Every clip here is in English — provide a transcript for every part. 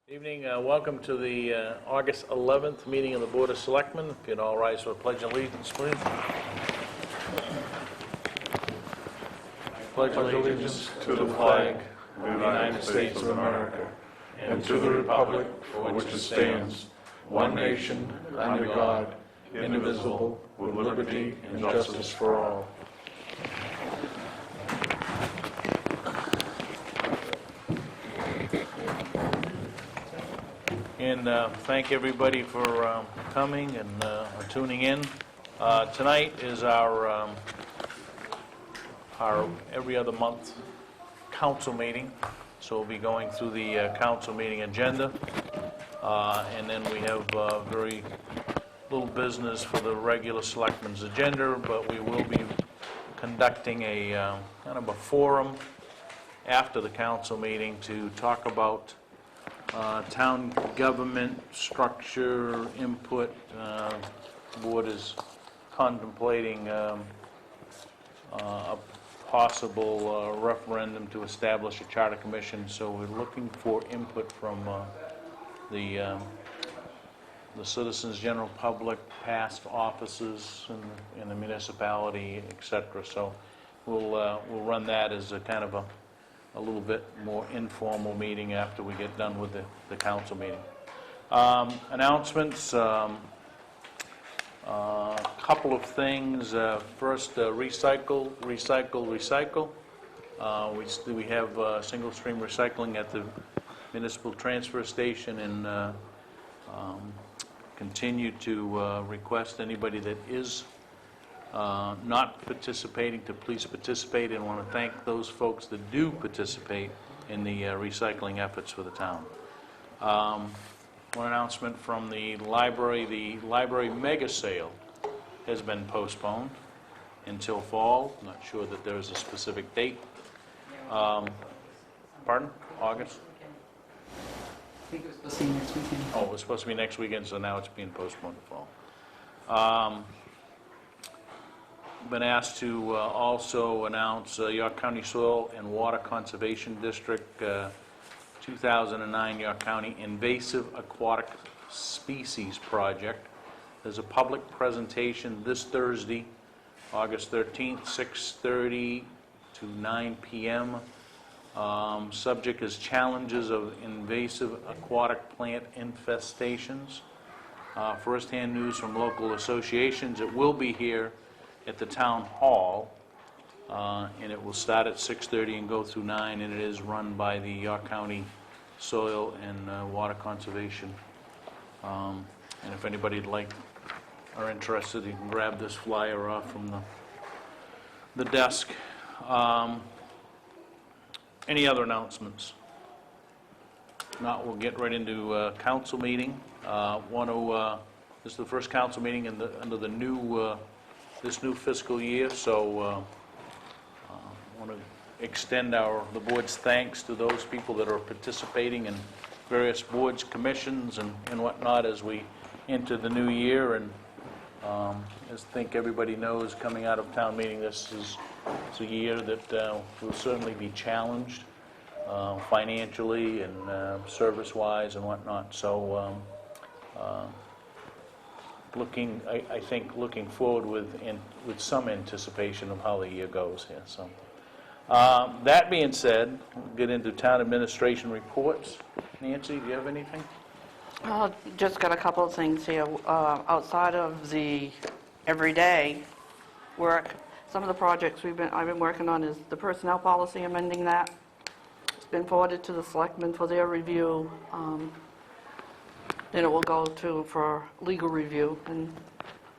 Evening, welcome to the August 11th meeting of the Board of Selectmen. If you'd all rise for a pledge of allegiance, please. Pledge allegiance to the flag of the United States of America and to the republic for which it stands, one nation, under God, indivisible, with liberty and justice for all. And thank everybody for coming and tuning in. Tonight is our every other month council meeting, so we'll be going through the council meeting agenda, and then we have very little business for the regular selectmen's agenda, but we will be conducting a kind of a forum after the council meeting to talk about town government structure input. The board is contemplating a possible referendum to establish a charter commission, so we're looking for input from the citizens, general public, past offices in the municipality, etc. So we'll run that as a kind of a little bit more informal meeting after we get done with the council meeting. Announcements, couple of things. First, recycle. We have single stream recycling at the municipal transfer station, and continue to request anybody that is not participating to please participate, and want to thank those folks that do participate in the recycling efforts for the town. One announcement from the library mega sale has been postponed until fall. I'm not sure that there's a specific date. Pardon? August? I think it was supposed to be next weekend. Oh, it was supposed to be next weekend, so now it's being postponed to fall. Been asked to also announce York County Soil and Water Conservation District 2009 York County Invasive Aquatic Species Project. There's a public presentation this Thursday, August 13th, 6:30 to 9 p.m. Subject is challenges of invasive aquatic plant infestations. First-hand news from local associations. It will be here at the town hall, and it will start at 6:30 and go through 9, and it is run by the York County Soil and Water Conservation. And if anybody'd like or interested, you can grab this flyer off from the desk. Any other announcements? If not, we'll get right into council meeting. This is the first council meeting under the new this new fiscal year, so I want to extend the board's thanks to those people that are participating in various boards, commissions, and whatnot as we enter the new year. And as I think everybody knows, coming out of town meeting, this is a year that will certainly be challenged financially and service-wise and whatnot. So looking forward with some anticipation of how the year goes here. So, that being said, we'll get into town administration reports. Nancy, do you have anything? Just got a couple of things here. Outside of the everyday work, some of the projects I've been working on is the personnel policy, amending that. It's been forwarded to the selectmen for their review. Then it will go for legal review, and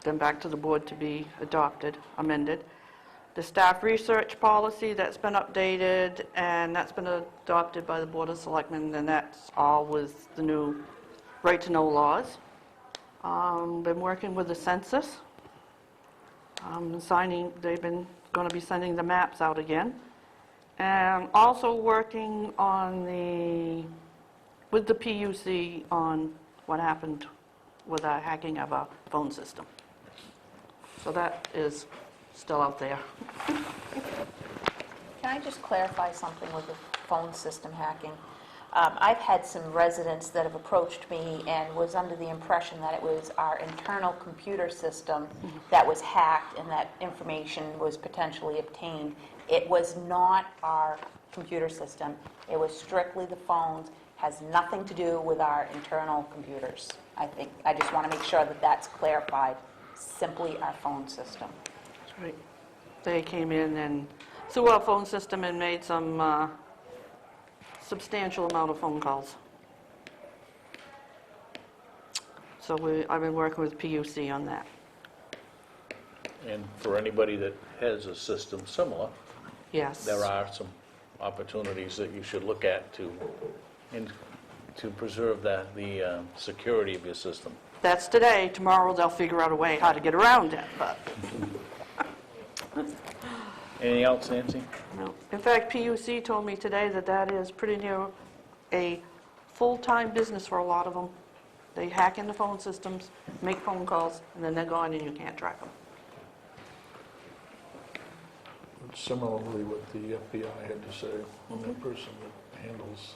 then back to the board to be amended. The staff research policy, that's been updated, and that's been adopted by the Board of Selectmen, and that's all with the new right-to-know laws. Been working with the census. They've been going to be sending the maps out again. And also working with the PUC on what happened with the hacking of our phone system. So that is still out there. Can I just clarify something with the phone system hacking? I've had some residents that have approached me and was under the impression that it was our internal computer system that was hacked and that information was potentially obtained. It was not our computer system. It was strictly the phones, has nothing to do with our internal computers. I just want to make sure that that's clarified, simply our phone system. That's right. They came in and through our phone system and made some substantial amount of phone calls. So I've been working with PUC on that. And for anybody that has a system similar, Yes. there are some opportunities that you should look at to preserve the security of your system. That's today. Tomorrow they'll figure out a way how to get around it, but Anything else, Nancy? no. In fact, PUC told me today that that is pretty near a full-time business for a lot of them. They hack into phone systems, make phone calls, and then they're gone and you can't track them. Similarly, what the FBI had to say on that person that handles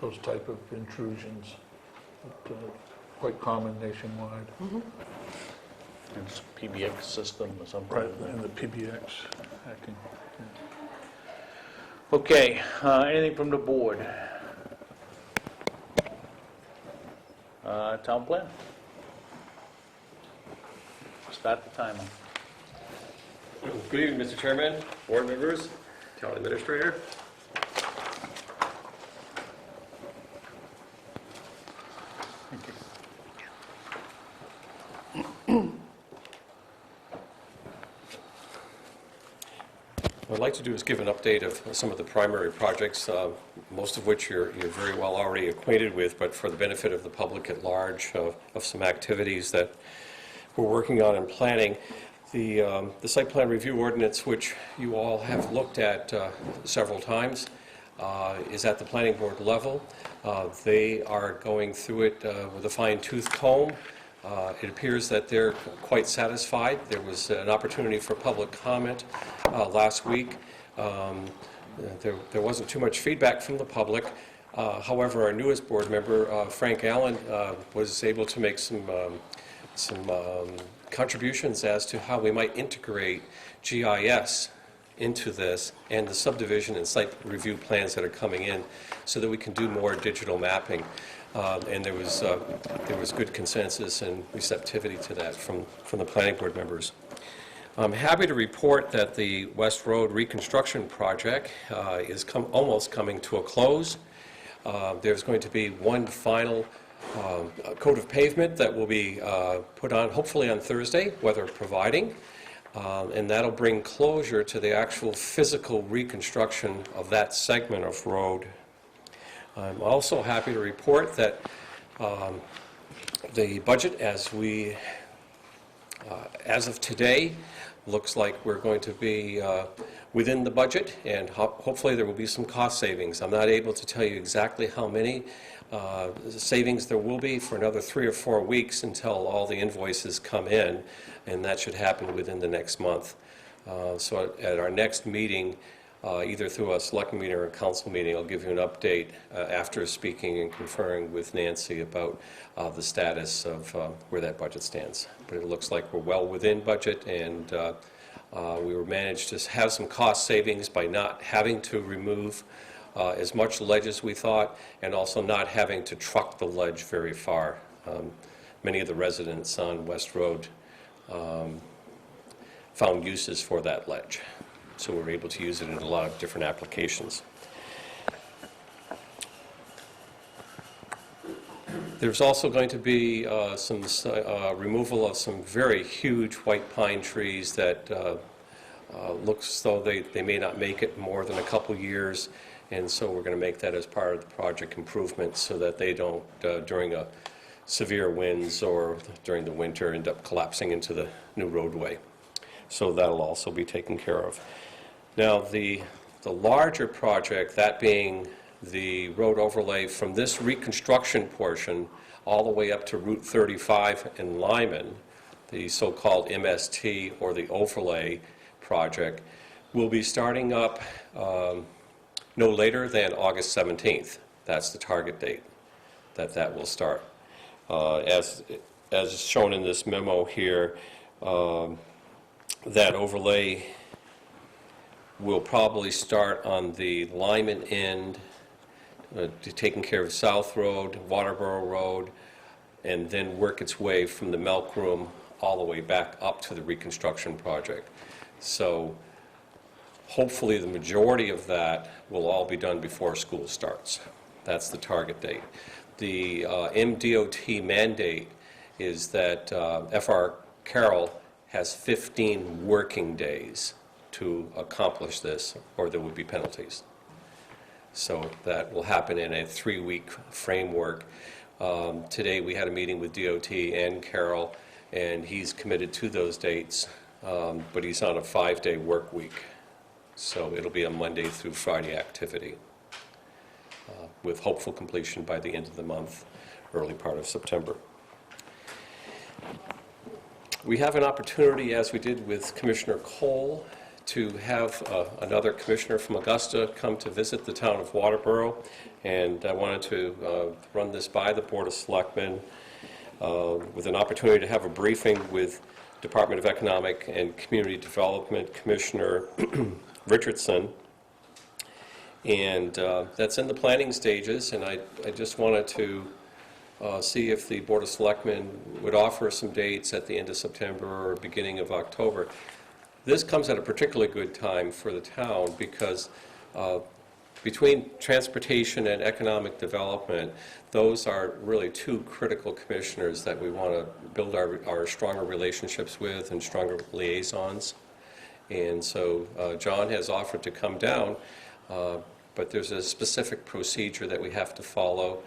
those type of intrusions, quite common nationwide. It's PBX system or something. Right, and the PBX hacking. Okay, anything from the board? Town plan? Start the timer. Good evening, Mr. Chairman, board members, town administrator. Thank you. What I'd like to do is give an update of some of the primary projects, most of which you're very well already acquainted with, but for the benefit of the public at large, of some activities that we're working on and planning. The site plan review ordinance, which you all have looked at several times, is at the planning board level. They are going through it with a fine-tooth comb. It appears that they're quite satisfied. There was an opportunity for public comment last week. There wasn't too much feedback from the public. However, our newest board member, Frank Allen, was able to make some contributions as to how we might integrate GIS into this and the subdivision and site review plans that are coming in so that we can do more digital mapping. And there was good consensus and receptivity to that from the planning board members. I'm happy to report that the West Road reconstruction project is almost coming to a close. There's going to be one final coat of pavement that will be put on hopefully on Thursday, weather providing, and that'll bring closure to the actual physical reconstruction of that segment of road. I'm also happy to report that the budget as of today looks like we're going to be within the budget, and hopefully there will be some cost savings. I'm not able to tell you exactly how many savings there will be for another 3 or 4 weeks until all the invoices come in, and that should happen within the next month. So at our next meeting, either through a select meeting or a council meeting, I'll give you an update after speaking and conferring with Nancy about the status of where that budget stands. But it looks like we're well within budget, and we were managed to have some cost savings by not having to remove as much ledge as we thought, and also not having to truck the ledge very far. Many of the residents on West Road found uses for that ledge, so we're able to use it in a lot of different applications. There's also going to be some removal of some very huge white pine trees that looks as though they may not make it more than a couple years, and so we're going to make that as part of the project improvement so that they don't, during a severe winds or during the winter, end up collapsing into the new roadway. So that'll also be taken care of. Now, the larger project, that being the road overlay from this reconstruction portion all the way up to Route 35 in Lyman, the so-called MST or the overlay project, will be starting up no later than August 17th. That's the target date that will start. As shown in this memo here, that overlay will probably start on the Lyman end, taking care of South Road, Waterboro Road, and then work its way from the Milk Room all the way back up to the reconstruction project. So hopefully the majority of that will all be done before school starts. That's the target date. The MDOT mandate is that FR Carroll has 15 working days to accomplish this, or there would be penalties. So that will happen in a 3-week framework. Today we had a meeting with DOT and Carroll, and he's committed to those dates, but he's on a 5-day work week. So it'll be a Monday through Friday activity, with hopeful completion by the end of the month, early part of September. We have an opportunity, as we did with Commissioner Cole, to have another commissioner from Augusta come to visit the town of Waterboro, and I wanted to run this by the Board of Selectmen with an opportunity to have a briefing with Department of Economic and Community Development Commissioner Richardson, and that's in the planning stages, and I just wanted to see if the Board of Selectmen would offer some dates at the end of September or beginning of October. This comes at a particularly good time for the town because between transportation and economic development, those are really two critical commissioners that we want to build our stronger relationships with and stronger liaisons. And so John has offered to come down, but there's a specific procedure that we have to follow.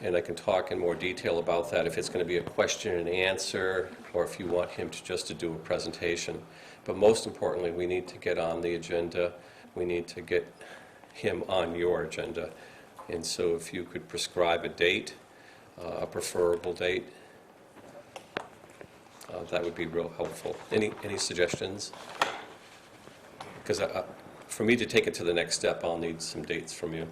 And I can talk in more detail about that if it's going to be a question and answer or if you want him to do a presentation. But most importantly, we need to get on the agenda. We need to get him on your agenda. And so if you could prescribe a date, a preferable date, that would be real helpful. Any suggestions? Because for me to take it to the next step, I'll need some dates from you.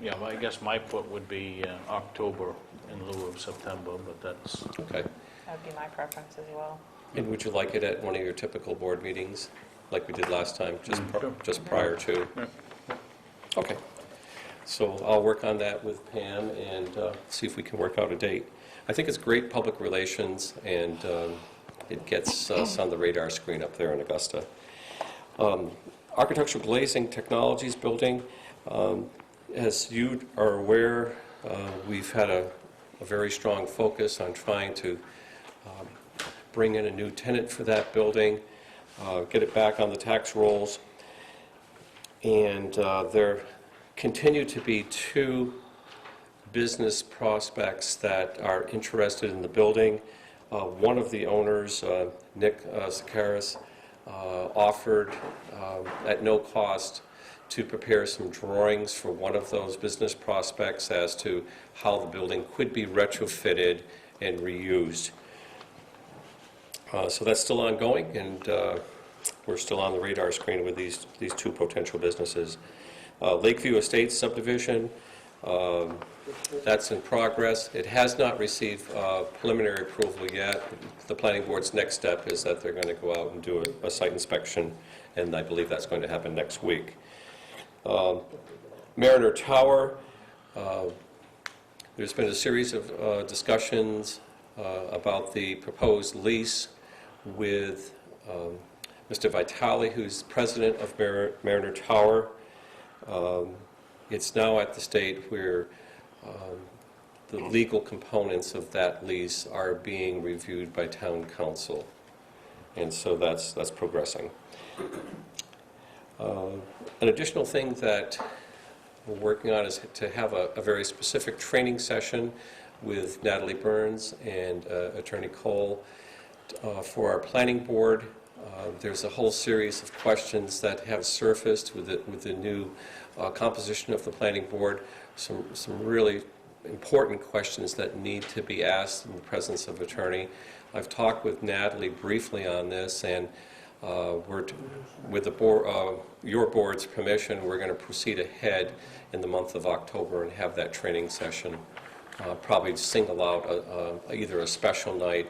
Yeah, well, I guess my put would be October in lieu of September, but that's... Okay. That would be my preference as well. And would you like it at one of your typical board meetings, like we did last time, just prior to? Yeah. Okay. So I'll work on that with Pam and see if we can work out a date. I think it's great public relations, and it gets us on the radar screen up there in Augusta. Architectural Glazing Technologies Building, as you are aware, we've had a very strong focus on trying to bring in a new tenant for that building, get it back on the tax rolls, and there continue to be 2 business prospects that are interested in the building. One of the owners, Nick Sakaris, offered at no cost to prepare some drawings for one of those business prospects as to how the building could be retrofitted and reused. So that's still ongoing, and we're still on the radar screen with these 2 potential businesses. Lakeview Estates subdivision, that's in progress. It has not received preliminary approval yet. The planning board's next step is that they're going to go out and do a site inspection, and I believe that's going to happen next week. Mariner Tower, there's been a series of discussions about the proposed lease with Mr. Vitale, who's president of Mariner Tower. It's now at the state where the legal components of that lease are being reviewed by town council, and so that's progressing. An additional thing that we're working on is to have a very specific training session with Natalie Burns and Attorney Cole for our planning board. There's a whole series of questions that have surfaced with the new composition of the planning board, some really important questions that need to be asked in the presence of attorney. I've talked with Natalie briefly on this, and With the board, your board's permission, we're going to proceed ahead in the month of October and have that training session. Probably single out either a special night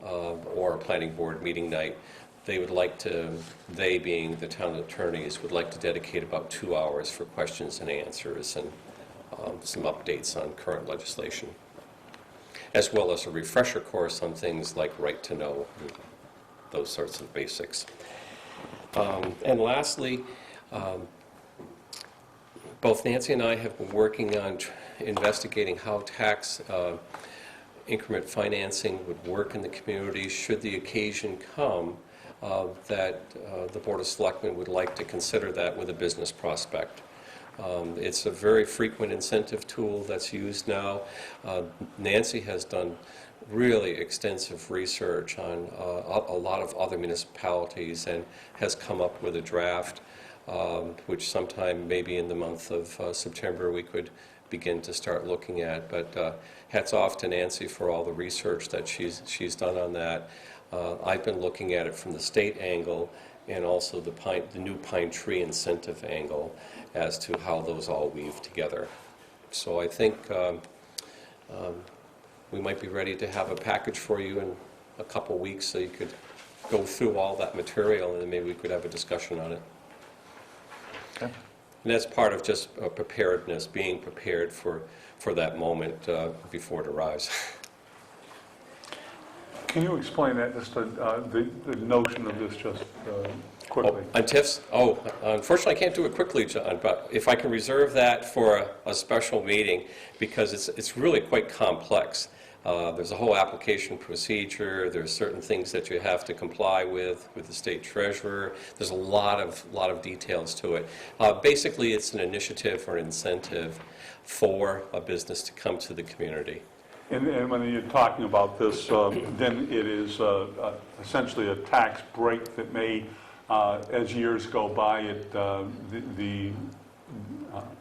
or a planning board meeting night. They would like to, they being the town attorneys, would like to dedicate about 2 hours for questions and answers and some updates on current legislation, as well as a refresher course on things like right to know, those sorts of basics. And lastly, both Nancy and I have been working on investigating how tax increment financing would work in the community should the occasion come that the Board of Selectmen would like to consider that with a business prospect. It's a very frequent incentive tool that's used now. Nancy has done really extensive research on a lot of other municipalities and has come up with a draft, which sometime maybe in the month of September we could begin to start looking at. But hats off to Nancy for all the research that she's done on that. I've been looking at it from the state angle and also the new pine tree incentive angle as to how those all weave together. So I think we might be ready to have a package for you in a couple weeks so you could go through all that material and then maybe we could have a discussion on it. Okay. And that's part of just preparedness, being prepared for that moment before it arrives. Can you explain that, just the notion of this just quickly? On TIFs? Unfortunately, I can't do it quickly, John, but if I can reserve that for a special meeting, because it's really quite complex. There's a whole application procedure, there's certain things that you have to comply with the state treasurer. There's a lot of details to it. Basically, it's an initiative or incentive for a business to come to the community. And when you're talking about this, then it is essentially a tax break that may, as years go by,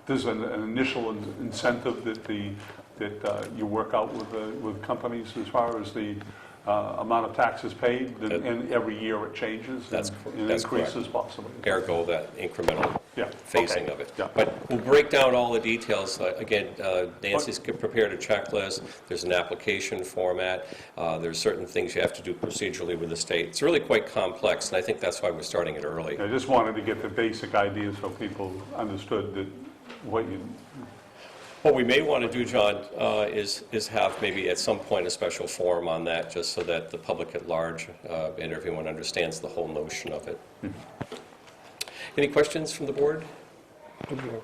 there's an initial incentive that you work out with companies as far as the amount of taxes paid, and every year it changes and increases possibly. Ergo, that incremental phasing of it. Yeah. But we'll break down all the details. Again, Nancy's prepared a checklist. There's an application format. There's certain things you have to do procedurally with the state. It's really quite complex, and I think that's why we're starting it early. I just wanted to get the basic ideas so people understood that What we may want to do, John, is have maybe at some point a special forum on that, just so that the public at large and everyone understands the whole notion of it. Any questions from the board?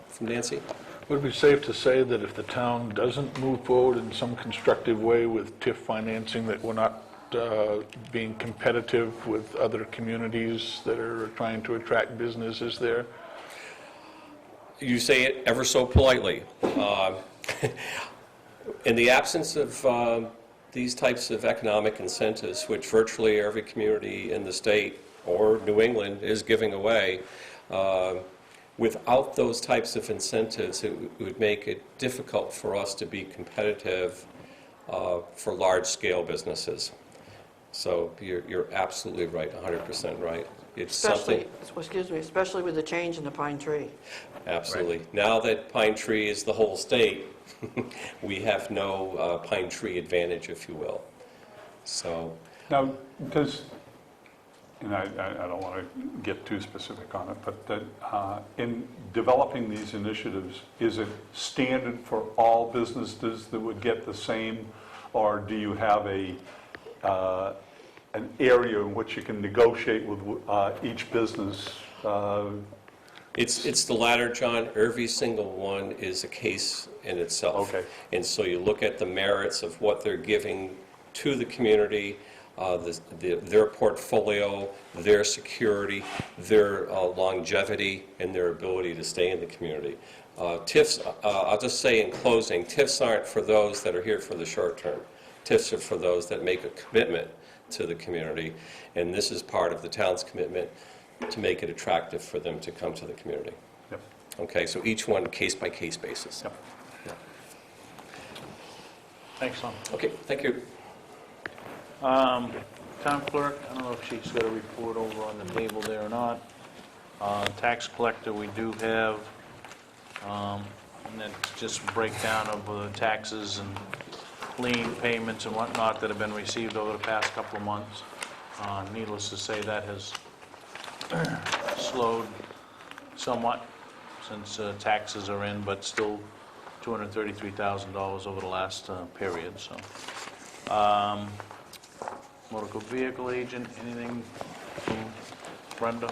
From Nancy? Would it be safe to say that if the town doesn't move forward in some constructive way with TIF financing, that we're not being competitive with other communities that are trying to attract businesses there? You say it ever so politely. In the absence of these types of economic incentives, which virtually every community in the state or New England is giving away, without those types of incentives, it would make it difficult for us to be competitive for large-scale businesses. So you're absolutely right, 100% right. It's something. Especially with the change in the pine tree. Absolutely. Right. Now that pine tree is the whole state, we have no pine tree advantage, if you will. So now, and I don't want to get too specific on it, but in developing these initiatives, is it standard for all businesses that would get the same, or do you have an area in which you can negotiate with each business? It's the latter, John. Every single one is a case in itself. Okay. And so you look at the merits of what they're giving to the community, their portfolio, their security, their longevity, and their ability to stay in the community. TIFs, I'll just say in closing, TIFs aren't for those that are here for the short term. TIFs are for those that make a commitment to the community, and this is part of the town's commitment to make it attractive for them to come to the community. Yep. Okay, so each one case-by-case basis. Yep. Thanks, Tom. Okay, thank you. Town clerk, I don't know if she's got a report over on the table there or not. Tax collector, we do have, and that's just a breakdown of the taxes and lien payments and whatnot that have been received over the past couple of months. Needless to say, that has slowed somewhat since taxes are in, but still $233,000 over the last period, so. Motor vehicle agent, anything from Brenda?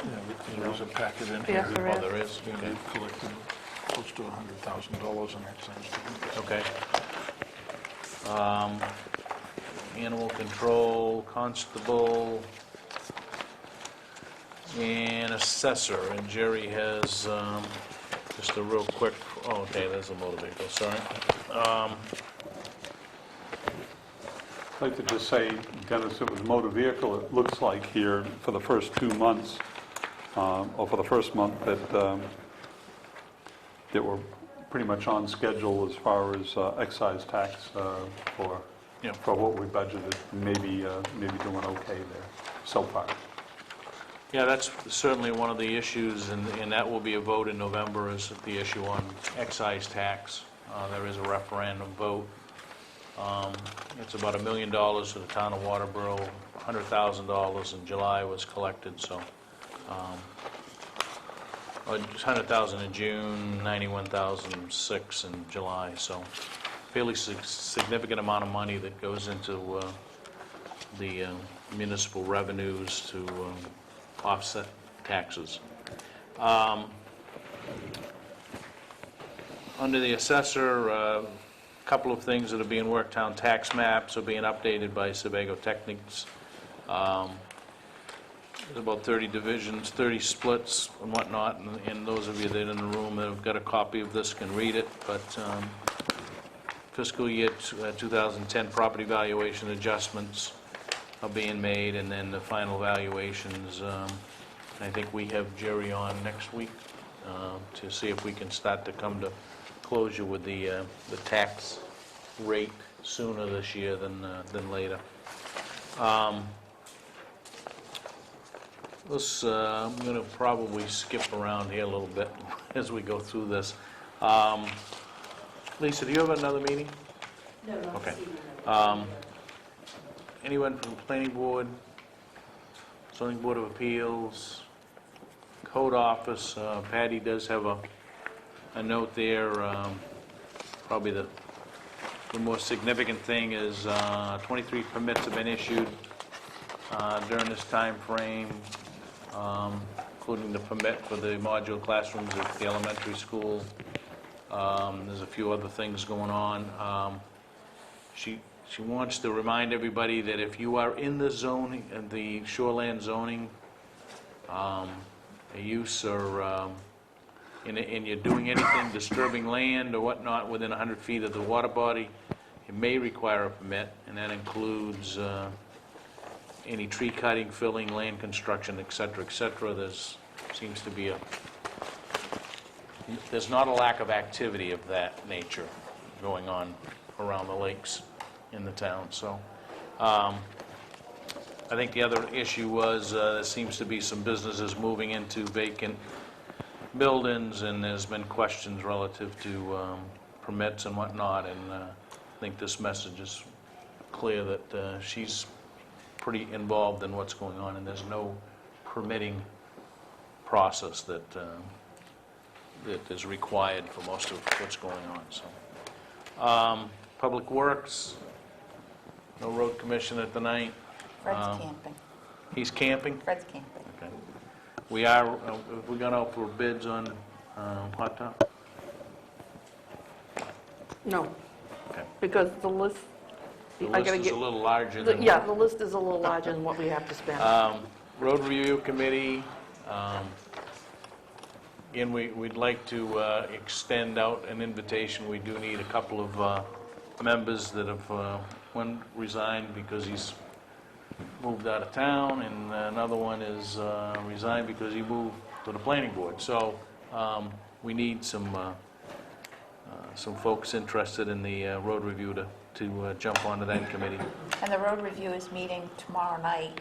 Yeah, there is a packet in Yes, here. there Oh, is. there is? Yeah, Okay. we've collected close to $100,000 in excise. Okay. Animal control, constable, and assessor, and Jerry has just a real quick, oh, okay, there's a motor vehicle, sorry. I'd like to just say, Dennis, it was motor vehicle, it looks like here for the first 2 months, or for the first month, that we're pretty much on schedule as far as excise tax for Yeah. for what we budgeted, maybe doing okay there so far. Yeah, that's certainly one of the issues, and that will be a vote in November, is the issue on excise tax. There is a referendum vote. It's about $1 million to the town of Waterboro. $100,000 in July was collected, so, just $100,000 in June, $91,006 in July, so fairly significant amount of money that goes into the municipal revenues to offset taxes. Under the assessor, a couple of things that are being worked on. Tax maps are being updated by Sebago Techniques. There's about 30 divisions, 30 splits and whatnot, and those of you that are in the room that have got a copy of this can read it, but fiscal year 2010 property valuation adjustments are being made, and then the final valuations, I think we have Jerry on next week to see if we can start to come to closure with the tax rate sooner this year than later. I'm going to probably skip around here a little bit as we go through this. Lisa, do you have another meeting? No, not Okay. this evening. Anyone from the planning board, zoning board of appeals, code office? Patty does have a note there. Probably the more significant thing is 23 permits have been issued during this time frame, including the permit for the modular classrooms at the elementary school. There's a few other things going on. She wants to remind everybody that if you are in the zoning, in the shoreland zoning, a use or, and you're doing anything disturbing land or whatnot within 100 feet of the water body, it may require a permit, and that includes any tree cutting, filling, land construction, et cetera, et cetera. Seems to be there's not a lack of activity of that nature going on around the lakes in the town, so. I think the other issue was, there seems to be some businesses moving into vacant buildings, and there's been questions relative to permits and whatnot, and I think this message is clear that she's pretty involved in what's going on, and there's no permitting process that is required for most of what's going on, so. Public Works, no road commissioner tonight. Fred's camping. He's camping? Fred's camping. Okay. We're going out for bids on hot top? No, Okay. because the list, The I list gotta is get, a little larger than... yeah, the list is a little larger than what we have to spend. Road Review Committee, again, we'd like to extend out an invitation. We do need a couple of members that have, one resigned because he's moved out of town, and another one is resigned because he moved to the planning board. So we need some folks interested in the road review to jump onto that committee. And the road review is meeting tomorrow night,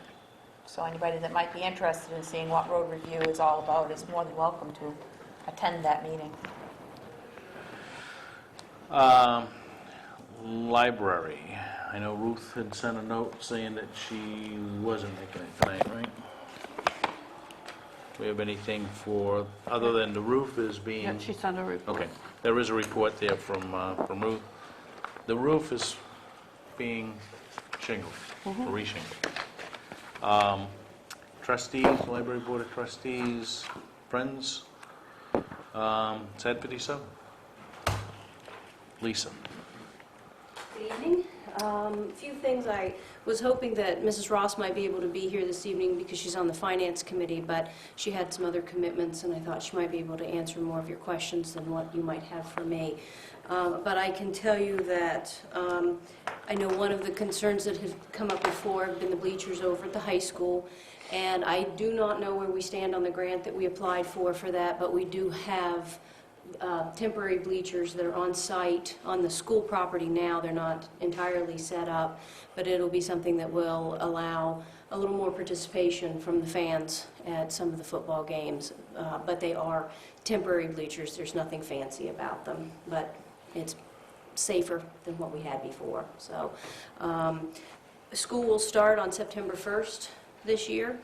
so anybody that might be interested in seeing what road review is all about is more than welcome to attend that meeting. Library. I know Ruth had sent a note saying that she wasn't making it tonight, right? We have anything for, other than the roof is being... Yeah, she sent a report. Okay, there is a report there from Ruth. The roof is being shingled, re-shingled. Trustees, Library Board of Trustees, Friends, Sad 57? Lisa. Good evening. A few things. I was hoping that Mrs. Ross might be able to be here this evening because she's on the Finance Committee, but she had some other commitments, and I thought she might be able to answer more of your questions than what you might have for me. But I can tell you that I know one of the concerns that has come up before have been the bleachers over at the high school, and I do not know where we stand on the grant that we applied for that, but we do have temporary bleachers that are on site on the school property now. They're not entirely set up, but it'll be something that will allow a little more participation from the fans at some of the football games. But they are temporary bleachers. There's nothing fancy about them, but it's safer than what we had before. So school will start on September 1st this year,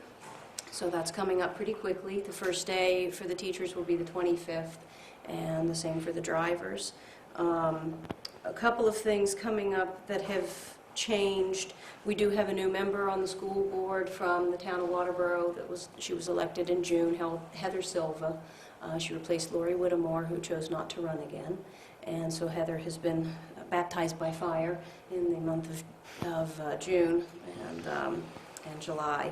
so that's coming up pretty quickly. The first day for the teachers will be the 25th, and the same for the drivers. A couple of things coming up that have changed. We do have a new member on the school board from the town of Waterboro. She was elected in June, Heather Silva. She replaced Lori Whittemore, who chose not to run again. And so Heather has been baptized by fire in the month of June and July.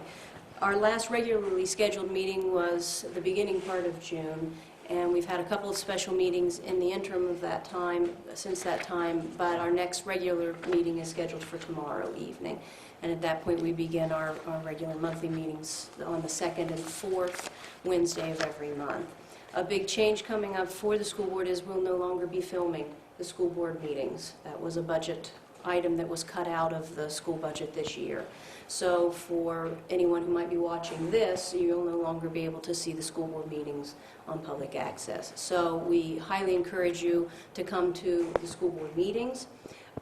Our last regularly scheduled meeting was the beginning part of June, and we've had a couple of special meetings in the interim of that time, since that time, but our next regular meeting is scheduled for tomorrow evening. And at that point, we begin our regular monthly meetings on the second and fourth Wednesday of every month. A big change coming up for the school board is we'll no longer be filming the school board meetings. That was a budget item that was cut out of the school budget this year. So for anyone who might be watching this, you'll no longer be able to see the school board meetings on public access. So we highly encourage you to come to the school board meetings.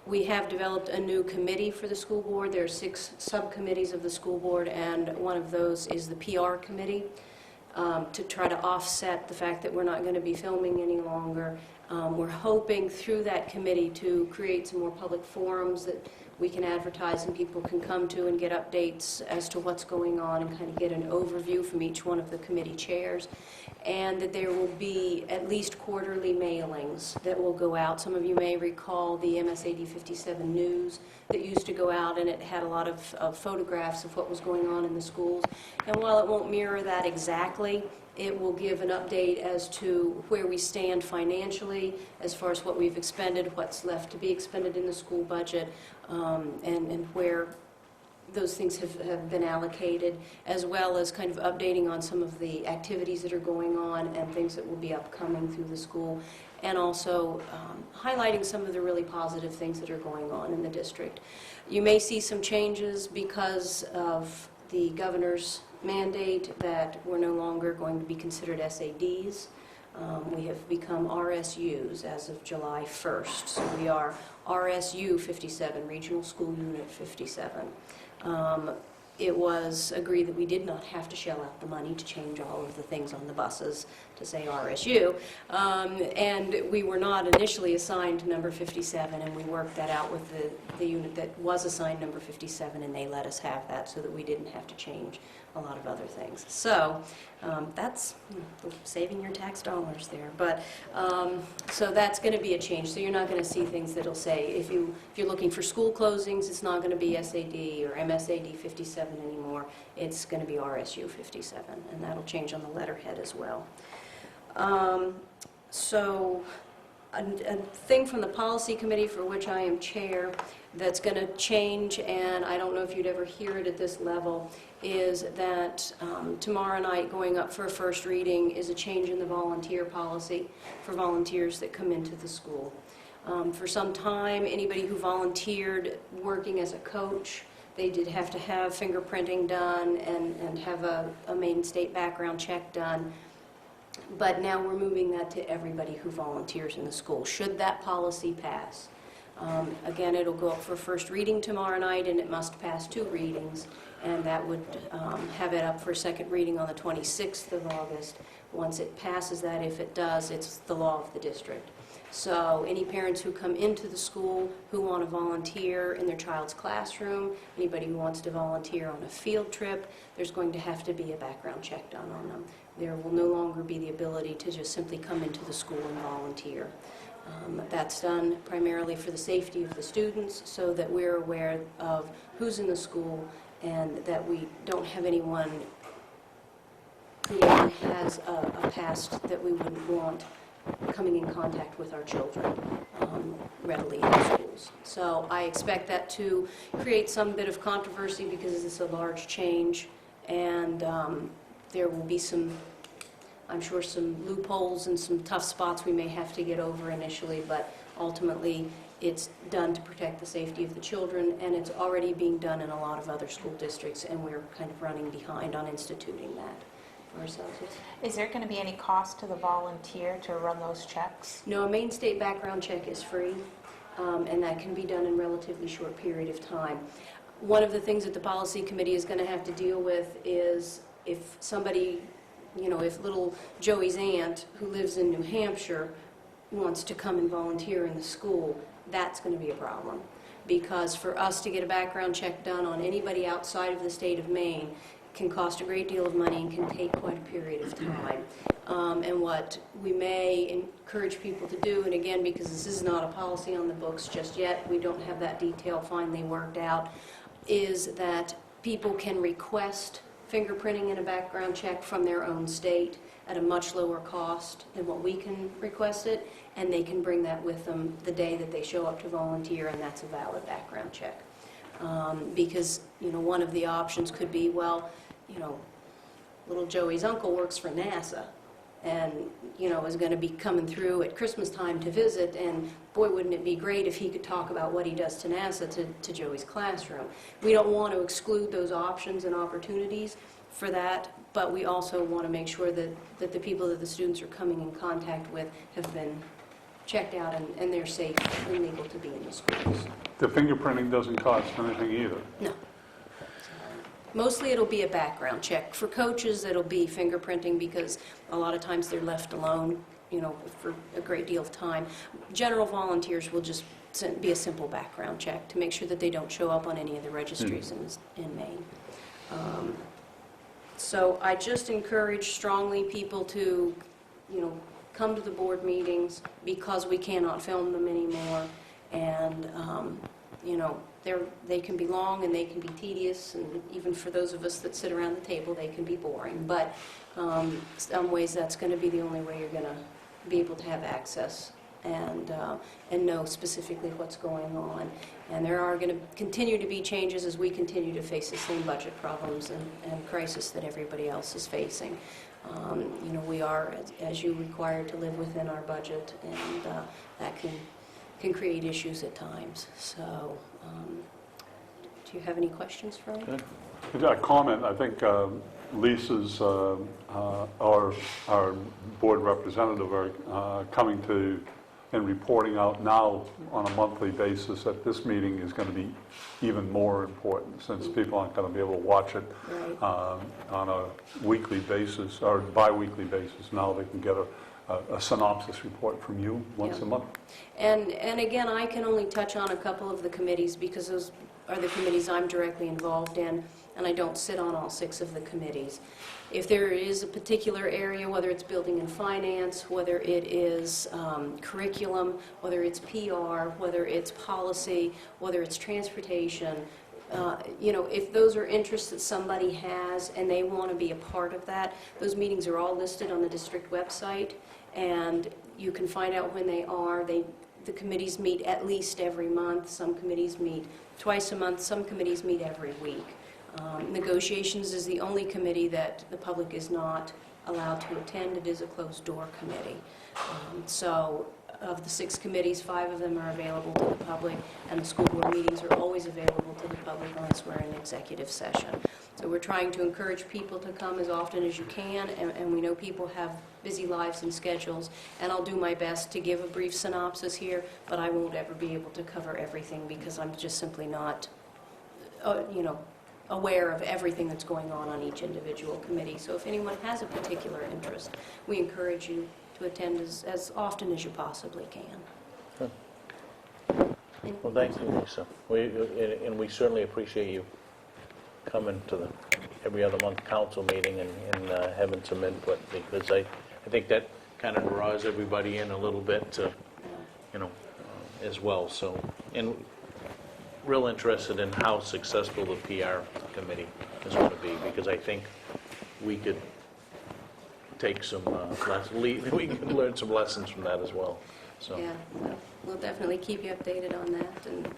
We have developed a new committee for the school board. There are 6 subcommittees of the school board, and one of those is the PR committee, to try to offset the fact that we're not going to be filming any longer. We're hoping through that committee to create some more public forums that we can advertise and people can come to and get updates as to what's going on and kind of get an overview from each one of the committee chairs. And that there will be at least quarterly mailings that will go out. Some of you may recall the MSAD 57 news that used to go out, and it had a lot of photographs of what was going on in the schools. And while it won't mirror that exactly, it will give an update as to where we stand financially, as far as what we've expended, what's left to be expended in the school budget, and where those things have been allocated, as well as kind of updating on some of the activities that are going on and things that will be upcoming through the school, and also highlighting some of the really positive things that are going on in the district. You may see some changes because of the governor's mandate that we're no longer going to be considered SADs. We have become RSUs as of July 1st. So we are RSU 57, Regional School Unit 57. It was agreed that we did not have to shell out the money to change all of the things on the buses to say RSU. And we were not initially assigned number 57, and we worked that out with the unit that was assigned number 57, and they let us have that so that we didn't have to change a lot of other things. So that's saving your tax dollars there. But so that's going to be a change. So you're not going to see things that'll say, if you're looking for school closings, it's not going to be SAD or MSAD 57 anymore. It's going to be RSU 57, and that'll change on the letterhead as well. So a thing from the policy committee, for which I am chair, that's going to change, and I don't know if you'd ever hear it at this level, is that tomorrow night, going up for a first reading, is a change in the volunteer policy for volunteers that come into the school. For some time, anybody who volunteered working as a coach, they did have to have fingerprinting done and have a Maine state background check done. But now we're moving that to everybody who volunteers in the school, should that policy pass. Again, it'll go up for first reading tomorrow night, and it must pass 2 readings, and that would have it up for second reading on the 26th of August. Once it passes that, if it does, it's the law of the district. So any parents who come into the school who want to volunteer in their child's classroom, anybody who wants to volunteer on a field trip, there's going to have to be a background check done on them. There will no longer be the ability to just simply come into the school and volunteer. That's done primarily for the safety of the students, so that we're aware of who's in the school and that we don't have anyone who has a past that we wouldn't want coming in contact with our children readily in the schools. So I expect that to create some bit of controversy because it's a large change, and there will be I'm sure some loopholes and some tough spots we may have to get over initially, but ultimately it's done to protect the safety of the children, and it's already being done in a lot of other school districts, and we're kind of running behind on instituting that for ourselves. Is there going to be any cost to the volunteer to run those checks? No, a Maine state background check is free, and that can be done in a relatively short period of time. One of the things that the policy committee is going to have to deal with is if somebody, if little Joey's aunt who lives in New Hampshire wants to come and volunteer in the school, that's going to be a problem. Because for us to get a background check done on anybody outside of the state of Maine can cost a great deal of money and can take quite a period of time. And what we may encourage people to do, and again, because this is not a policy on the books just yet, we don't have that detail finally worked out, is that people can request fingerprinting and a background check from their own state at a much lower cost than what we can request it, and they can bring that with them the day that they show up to volunteer, and that's a valid background check. Because, one of the options could be, well, little Joey's uncle works for NASA and, is going to be coming through at Christmas time to visit, and boy, wouldn't it be great if he could talk about what he does to NASA to Joey's classroom. We don't want to exclude those options and opportunities for that, but we also want to make sure that the people that the students are coming in contact with have been checked out and they're safe and legal to be in the schools. The fingerprinting doesn't cost anything either. No. Mostly it'll be a background check. For coaches, it'll be fingerprinting because a lot of times they're left alone, for a great deal of time. General volunteers will just be a simple background check to make sure that they don't show up on any of the registries in Maine. So I just encourage strongly people to, come to the board meetings because we cannot film them anymore. And, they can be long and they can be tedious, and even for those of us that sit around the table, they can be boring. But some ways that's going to be the only way you're going to be able to have access and know specifically what's going on. And there are going to continue to be changes as we continue to face the same budget problems and crisis that everybody else is facing. We are, as you, required to live within our budget, and that can create issues at times. So, do you have any questions for me? A comment, I think Lisa's, our board representative, are coming to and reporting out now on a monthly basis at this meeting is going to be even more important, since people aren't going to be able to watch it Right. on a weekly basis or bi-weekly basis. Now they can get a synopsis report from you once Yeah. a month. And again, I can only touch on a couple of the committees because those are the committees I'm directly involved in, and I don't sit on all 6 of the committees. If there is a particular area, whether it's building and finance, whether it is curriculum, whether it's PR, whether it's policy, whether it's transportation, if those are interests that somebody has and they want to be a part of that, those meetings are all listed on the district website, and you can find out when they are. The committees meet at least every month. Some committees meet twice a month. Some committees meet every week. Negotiations is the only committee that the public is not allowed to attend. It is a closed-door committee. So of the 6 committees, 5 of them are available to the public, and the school board meetings are always available to the public unless we're in executive session. So we're trying to encourage people to come as often as you can, and we know people have busy lives and schedules, and I'll do my best to give a brief synopsis here, but I won't ever be able to cover everything because I'm just simply not, aware of everything that's going on each individual committee. So if anyone has a particular interest, we encourage you to attend as often as you possibly can. Well, thank you, Lisa. And we certainly appreciate you coming to the every other month council meeting and having some input, because I think that kind of draws everybody in a little bit to, as well. So, and real interested in how successful the PR committee is going to be, because I think we could take some, we can learn some lessons from that as well. So, Yeah, we'll definitely keep you updated on that, and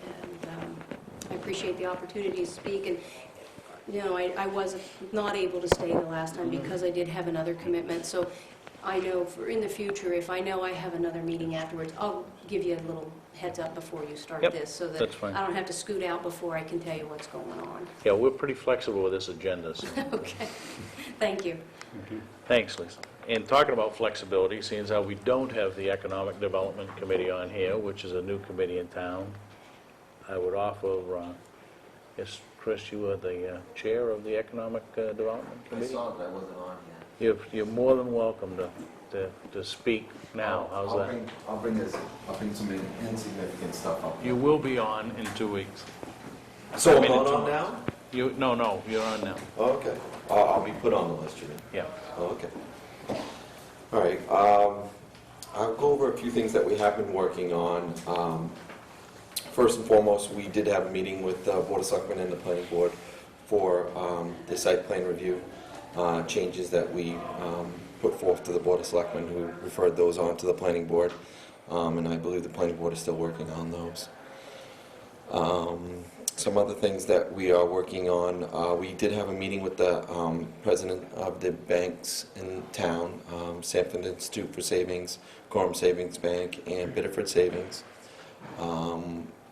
I appreciate the opportunity to speak. And I was not able to stay the last time because I did have another commitment. So I know for in the future, if I know I have another meeting afterwards, I'll give you a little heads up before you start Yep, this, so that that's fine. I don't have to scoot out before I can tell you what's going on. yeah, we're pretty flexible with this agenda. So. Okay, thank you. Thanks, Lisa. And talking about flexibility, seeing as how we don't have the Economic Development Committee on here, which is a new committee in town, I would offer, yes, Chris, you are the chair of the Economic Development I Committee. saw that I wasn't on yet. You're more than welcome to speak now. How's that? I'll bring some insignificant stuff up. You will be on in 2 weeks. So I'm I mean, not in 2 on months. now? No, you're on now. Oh, okay. I'll be put on the list, you mean? Yeah. Oh, okay. All right. I'll go over a few things that we have been working on. First and foremost, we did have a meeting with the Board of Selectmen and the Planning Board for the site plan review changes that we put forth to the Board of Selectmen, who referred those on to the Planning Board, and I believe the Planning Board is still working on those. Some other things that we are working on, we did have a meeting with the president of the banks in town, Sanford Institute for Savings, Quorum Savings Bank, and Biddeford Savings.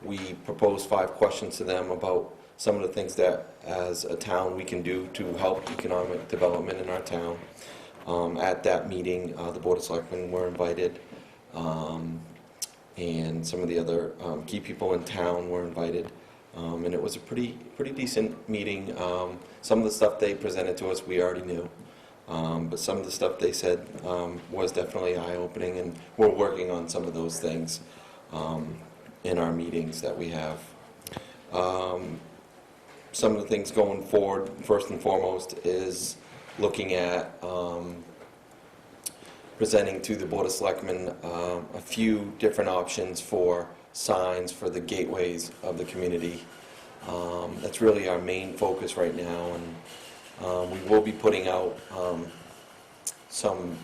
We proposed 5 questions to them about some of the things that, as a town, we can do to help economic development in our town. At that meeting, the Board of Selectmen were invited, and some of the other key people in town were invited. And it was a pretty decent meeting. Some of the stuff they presented to us we already knew, but some of the stuff they said was definitely eye-opening, and we're working on some of those things in our meetings that we have. Some of the things going forward, first and foremost, is looking at presenting to the Board of Selectmen a few different options for signs for the gateways of the community. That's really our main focus right now, and we will be putting out some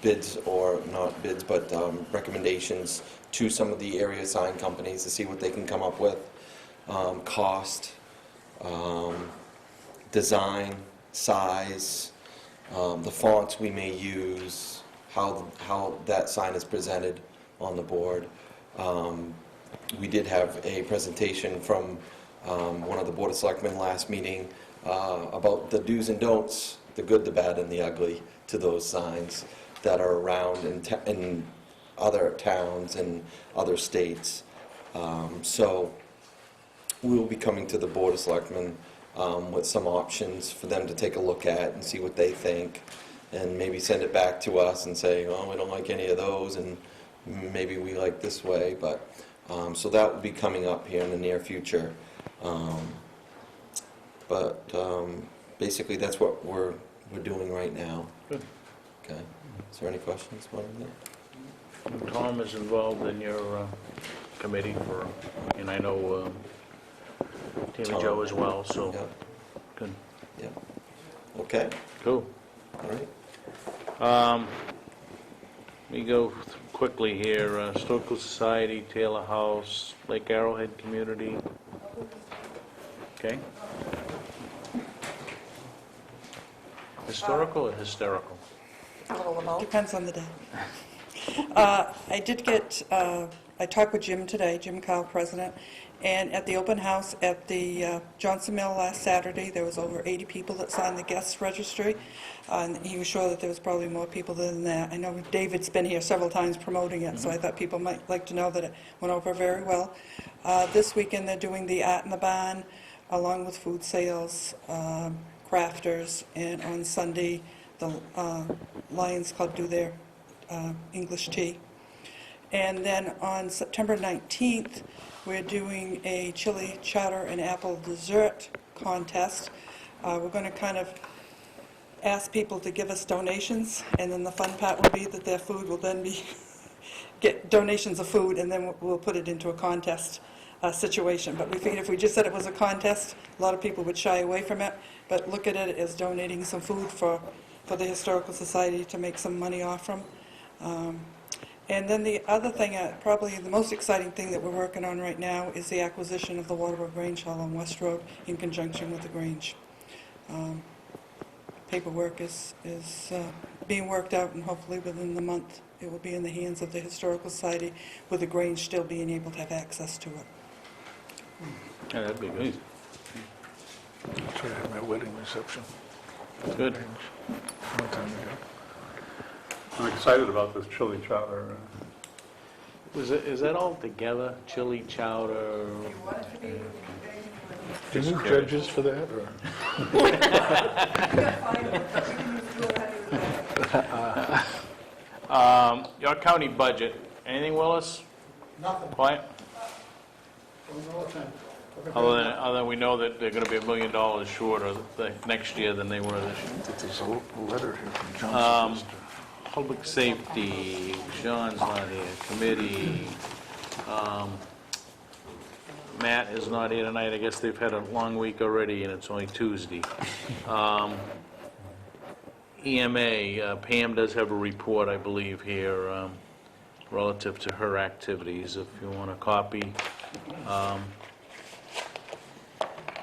bids, or not bids, but recommendations to some of the area sign companies to see what they can come up with. Cost, design, size, the fonts we may use, how that sign is presented on the board. We did have a presentation from one of the Board of Selectmen last meeting about the do's and don'ts, the good, the bad, and the ugly to those signs that are around in other towns and other states. So we will be coming to the Board of Selectmen with some options for them to take a look at and see what they think, and maybe send it back to us and say, oh, we don't like any of those, and maybe we like this way. But so that will be coming up here in the near future. Basically, that's what we're doing right now. Good. Okay. Is there any questions about that? Tom is involved in your committee and I know Tammy Jo as well, so Yeah. good. Yeah. Okay. Cool. All right. Let me go quickly here. Historical Society, Taylor House, Lake Arrowhead Community. Okay. Historical or hysterical? A little of both. Depends on the day. I did get, I talked with Jim today, Jim Kyle, president, and at the open house at the Johnson Mill last Saturday, there was over 80 people that signed the guest registry, and he was sure that there was probably more people than that. I know David's been here several times promoting it, so I thought people might like to know that it went over very well. This weekend, they're doing the Art in the Barn, along with food sales, crafters, and on Sunday, the Lions Club do their English tea. And then on September 19th, we're doing a chili chowder and apple dessert contest. We're going to kind of ask people to give us donations, and then the fun part will be that their food will then be, get donations of food, and then we'll put it into a contest situation. But we figured if we just said it was a contest, a lot of people would shy away from it, but look at it as donating some food for the Historical Society to make some money off from. And then the other thing, probably the most exciting thing that we're working on right now is the acquisition of the Waterboro Grange Hall on West Road in conjunction with the Grange. Paperwork is being worked out, and hopefully within the month it will be in the hands of the Historical Society, with the Grange still being able to have access to it. Yeah, that'd be good. That's where I had my wedding reception. Good. Long time ago. I'm excited about this chili chowder. Is that all together? Chili chowder? Do you need judges for that, or? York County budget, anything, Willis? Nothing. Quiet? All the time. Other than we know that they're going to be $1 million shorter next year than they were this year. There's a letter here from Johnson. Public safety, Sean's not here, committee, Matt is not here tonight, I guess they've had a long week already and it's only Tuesday. EMA, Pam does have a report, I believe, here, relative to her activities, if you want a copy.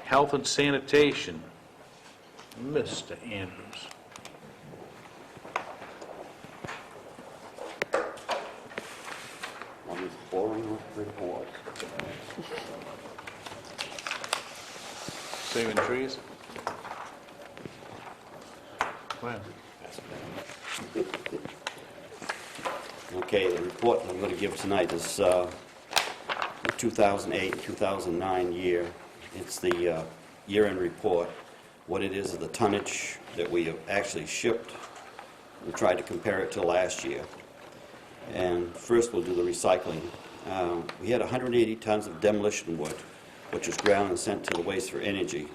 Health and sanitation, Mr. Andrews. One is boring report. Saving trees? Go ahead. Okay, the report I'm going to give tonight is the 2008 and 2009 year. It's the year-end report. What it is the tonnage that we have actually shipped. We tried to compare it to last year. And first we'll do the recycling. We had 180 tons of demolition wood, which was ground and sent to the waste for energy.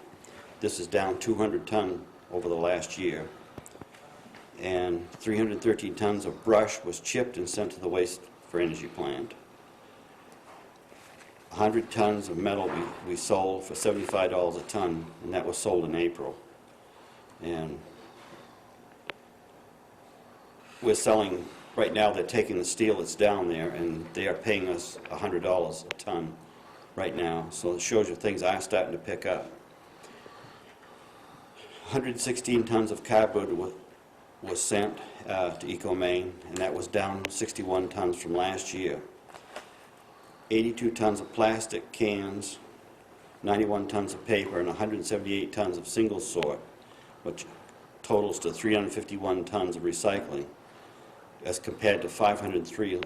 This is down 200 ton over the last year. And 313 tons of brush was chipped and sent to the waste for energy plant. 100 tons of metal we sold for $75 a ton, and that was sold in April. And we're selling, right now they're taking the steel that's down there, and they are paying us $100 a ton right now. So it shows you things are starting to pick up. 116 tons of cardboard was sent to Eco Maine, and that was down 61 tons from last year. 82 tons of plastic cans, 91 tons of paper, and 178 tons of single sort, which totals to 351 tons of recycling, as compared to 503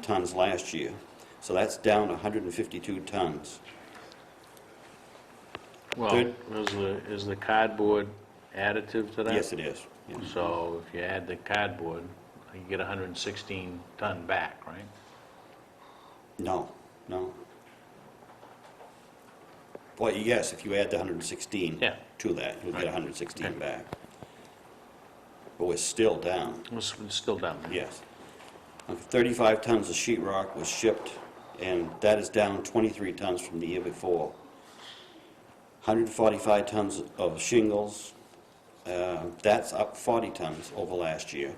tons last year. So that's down 152 tons. Well, Third- is the cardboard additive to that? Yes, it is. Yeah. So if you add the cardboard, you get 116 ton back, right? No. Well, yes, if you add the 116 Yeah. to that, you'll get Right. 116 Okay. back. But we're still down. It's still down there. Yes. 35 tons of sheetrock was shipped, and that is down 23 tons from the year before. 145 tons of shingles, that's up 40 tons over last year.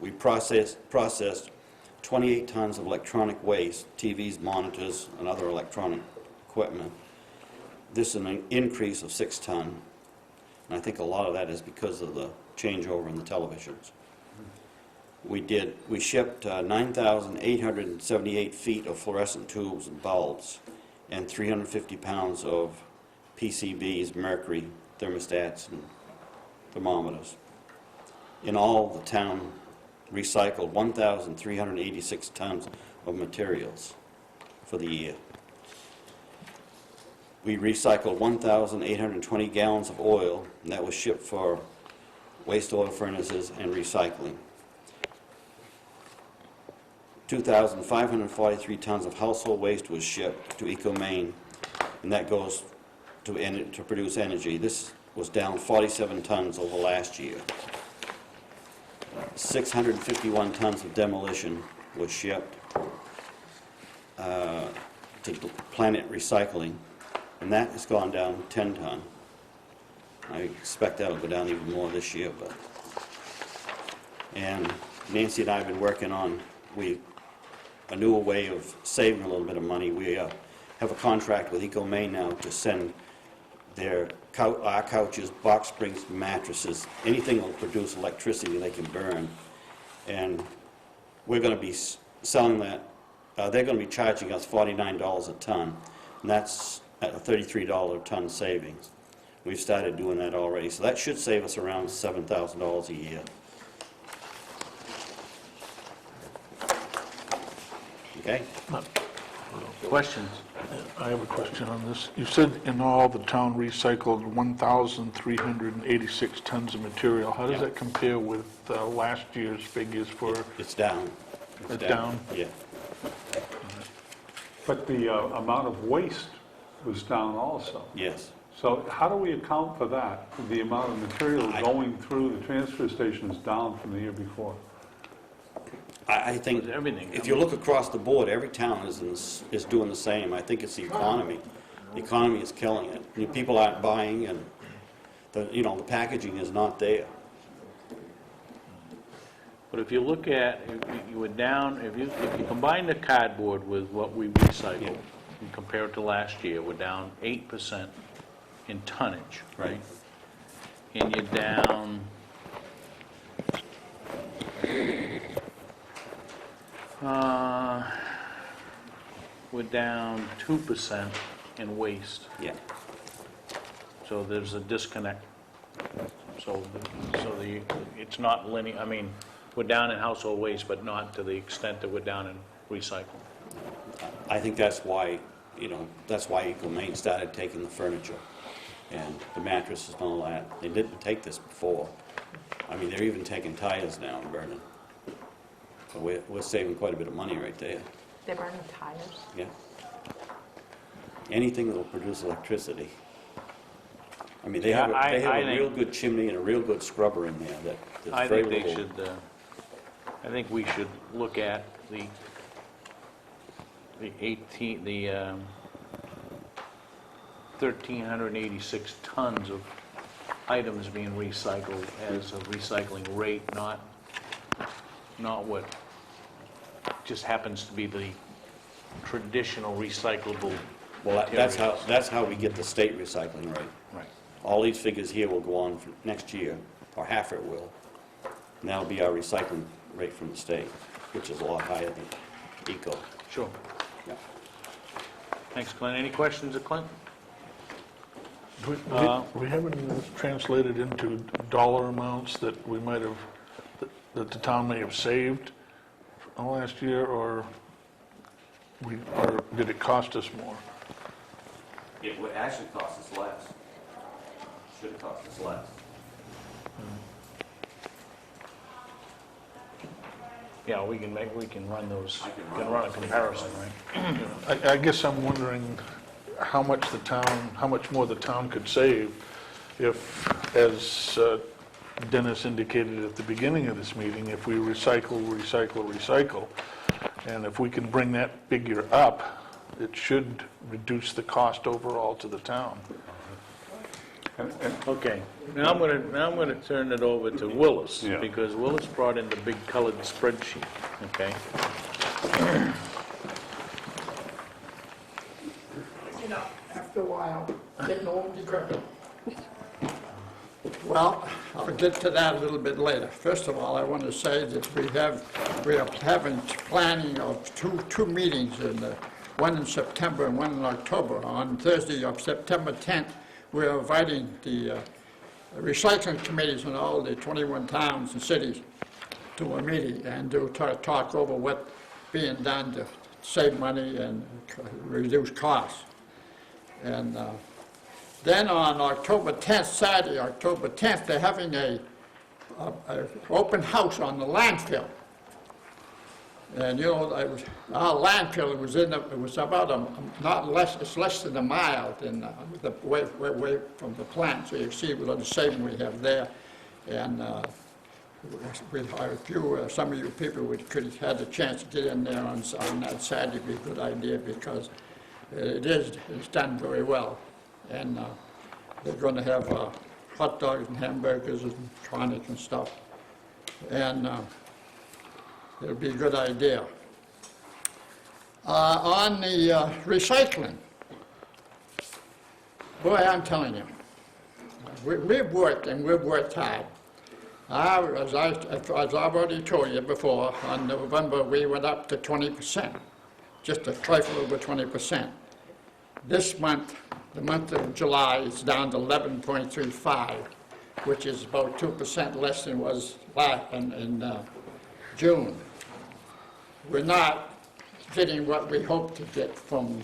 We processed 28 tons of electronic waste, TVs, monitors, and other electronic equipment. This is an increase of 6 ton, and I think a lot of that is because of the changeover in the televisions. We shipped 9,878 feet of fluorescent tubes and bulbs and 350 pounds of PCBs, mercury thermostats and thermometers. In all, the town recycled 1,386 tons of materials for the year. We recycled 1,820 gallons of oil, and that was shipped for waste oil furnaces and recycling. 2,543 tons of household waste was shipped to Maine, and that goes to produce energy. This was down 47 tons over last year. 651 tons of demolition was shipped to Planet Recycling, and that has gone down 10 ton. I expect that'll go down even more this year, but. And Nancy and I have been working on a newer way of saving a little bit of money. We have a contract with Maine now to send our couches, box springs, mattresses, anything that will produce electricity they can burn. And we're going to be selling that. They're going to be charging us $49 a ton, and that's at a $33 a ton savings. We've started doing that already, so that should save us around $7,000 a year. Okay? Questions? I have a question on this. You said in all, the town recycled 1,386 tons of material. How does Yeah. that compare with last year's figures for? It's down. It's down? Yeah. But the amount of waste was down also. Yes. So how do we account for that? The amount of material going through the transfer station is down from the year before. I think, With everything, if you look across the board, every town is doing the same. I think it's the economy. The economy is killing it. People aren't buying, and the packaging is not there. But if you look at, you were down, if you combine the cardboard with what we recycled, and compare it to last year, we're down 8% in tonnage, right? And you're down, we're down 2% in waste. Yeah. So there's a disconnect. It's not linear, I mean, we're down in household waste, but not to the extent that we're down in recycling. I think that's why Maine started taking the furniture and the mattresses and all that. They didn't take this before. I mean, they're even taking tires now and burning. So we're saving quite a bit of money right there. They're burning tires. Yeah. Anything that will produce electricity. I mean, they have a real good chimney and a real good scrubber in there that's I very think they little. should, I think we should look at the 1,386 tons of items being recycled as a recycling rate, not what just happens to be the traditional recyclable Well, materials. that's how we get the state recycling rate. Right. All these figures here will go on for next year, or half it will. And that'll be our recycling rate from the state, which is a lot higher than ECO. Sure. Yeah. Thanks, Clint. Any questions of Clint? Do we have any of this translated into dollar amounts that we might have, that the town may have saved last year, or did it cost us more? It would actually cost us less. Should have cost us less. Yeah, we can run those, run a comparison, right? I guess I'm wondering how much more the town could save if, as Dennis indicated at the beginning of this meeting, if we recycle, and if we can bring that figure up, it should reduce the cost overall to the town. Okay, now I'm gonna turn it over to Willis, Yeah. because Willis brought in the big colored spreadsheet, okay? After a while, getting old and decrepit. Well, I'll get to that a little bit later. First of all, I want to say that we are having planning of two meetings, one in September and one in October. On Thursday of September 10th, we're inviting the recycling committees in all the 21 towns and cities to a meeting and to talk over what's being done to save money and reduce costs. And then on October 10th, Saturday, October 10th, they're having a open house on the landfill. And you know, our landfill was about it's less than a mile away from the plant. So you see what the saving we have there. And some of you people could have had a chance to get in there on that Saturday. Would be a good idea because it's done very well. And they're going to have hot dogs and hamburgers and tonic and stuff. And it'll be a good idea. On the recycling, boy, I'm telling you, we've worked and we've worked hard. As I've already told you before, on November we went up to 20%, just a trifle over 20%. This month, the month of July, it's down to 11.35, which is about 2% less than it was in June. We're not getting what we hope to get from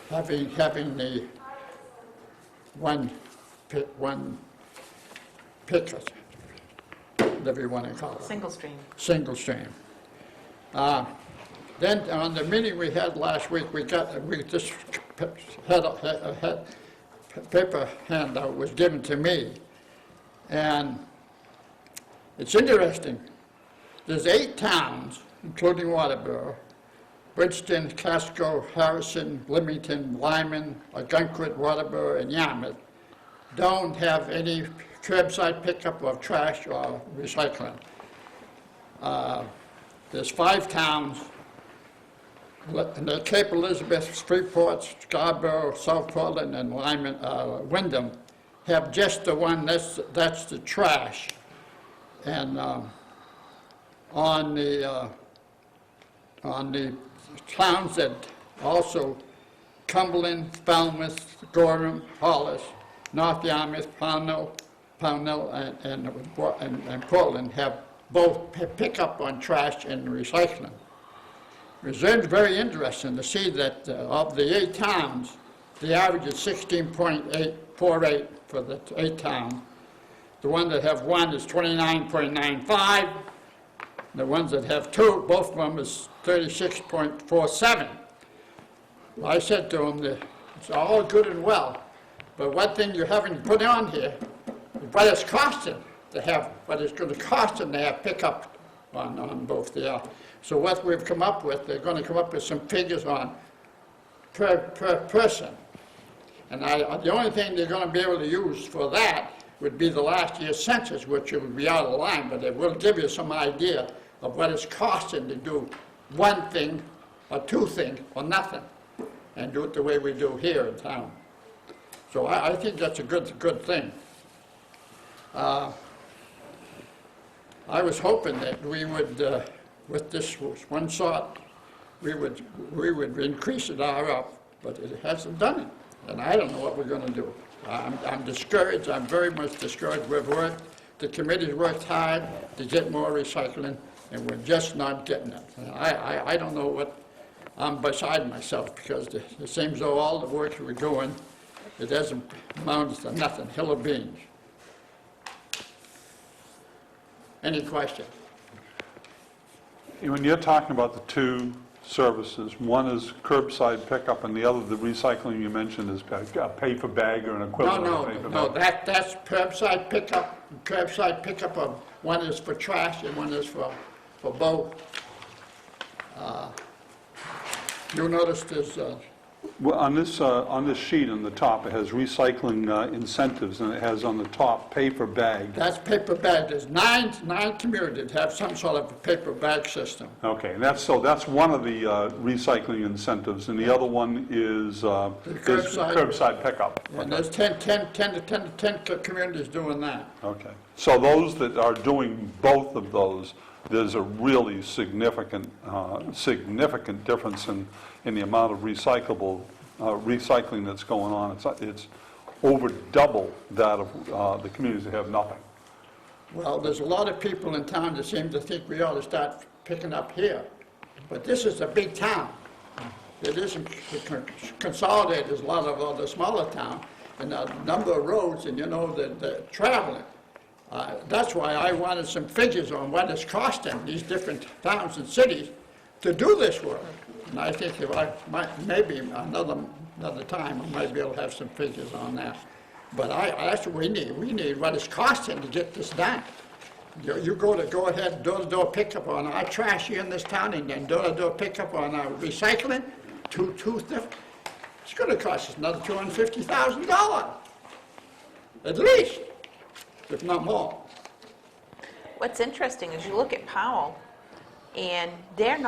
having the one picket, whatever you want to call it. Single stream. Single stream. Then on the meeting we had last week, we just had a paper handout was given to me, and it's interesting. There's 8 towns, including Waterboro: Bridgeton, Casco, Harrison, Leamington, Lyman, Ogunquit, Waterboro, and Yarmouth don't have any curbside pickup of trash or recycling. There's 5 towns, and they're Cape Elizabeth, Freeport, Scarborough, South Portland, and Lyman, Wyndham, have just the one, that's the trash. And on the towns that also, Cumberland, Falmouth, Gorham, Hollis, North Yarmouth, Pownell, and Portland have both pick up on trash and recycling. It's very interesting to see that of the 8 towns, the average is 16.48 for the 8 towns. The ones that have 1 is 29.95. The ones that have 2, both of them, is 36.47. Well, I said to them that it's all good and well, but one thing you haven't put on here is what it's costing to have, what it's going to cost them to have pickup on both the. So what we've come up with, they're going to come up with some figures on per person. And the only thing they're going to be able to use for that would be the last year's census, which would be out of line, but it will give you some idea of what it's costing to do one thing or 2 things or nothing, and do it the way we do here in town. So I think that's a good thing. I was hoping that we would, with this one sort, we would increase it up, but it hasn't done it, and I don't know what we're going to do. I'm discouraged. I'm very much discouraged. We've worked, the committee's worked hard to get more recycling, and we're just not getting it. And I don't know what, I'm beside myself, because it seems though all the work we're doing, it doesn't amount to nothing, hill of beans. Any question? When you're talking about the 2 services, one is curbside pickup, and the other, the recycling you mentioned, is a paper bag or an equivalent of a paper bag. That's curbside pickup. Curbside pickup of one is for trash and one is for both. You'll notice there's Well, on this sheet on the top, it has recycling incentives, and it has on the top, paper bag. That's paper bag. There's nine communities have some sort of a paper bag system. Okay, and that's one of the recycling incentives, and the other one is curbside pickup. And there's 10 communities doing that. Okay, so those that are doing both of those, there's a really significant difference in the amount of recycling that's going on. It's over double that of the communities that have nothing. Well, there's a lot of people in town that seem to think we ought to start picking up here. But this is a big town. It isn't consolidated as a lot of other smaller towns, and a number of roads, and the traveling. That's why I wanted some figures on what it's costing these different towns and cities to do this work. And I think if maybe another time, I might be able to have some figures on that. But that's what we need. We need what it's costing to get this done. You go ahead, door-to-door pickup on our trash here in this town, and then door-to-door pickup on our recycling, it's going to cost us another $250,000, at least, if not more. What's interesting is you look at Powell, and their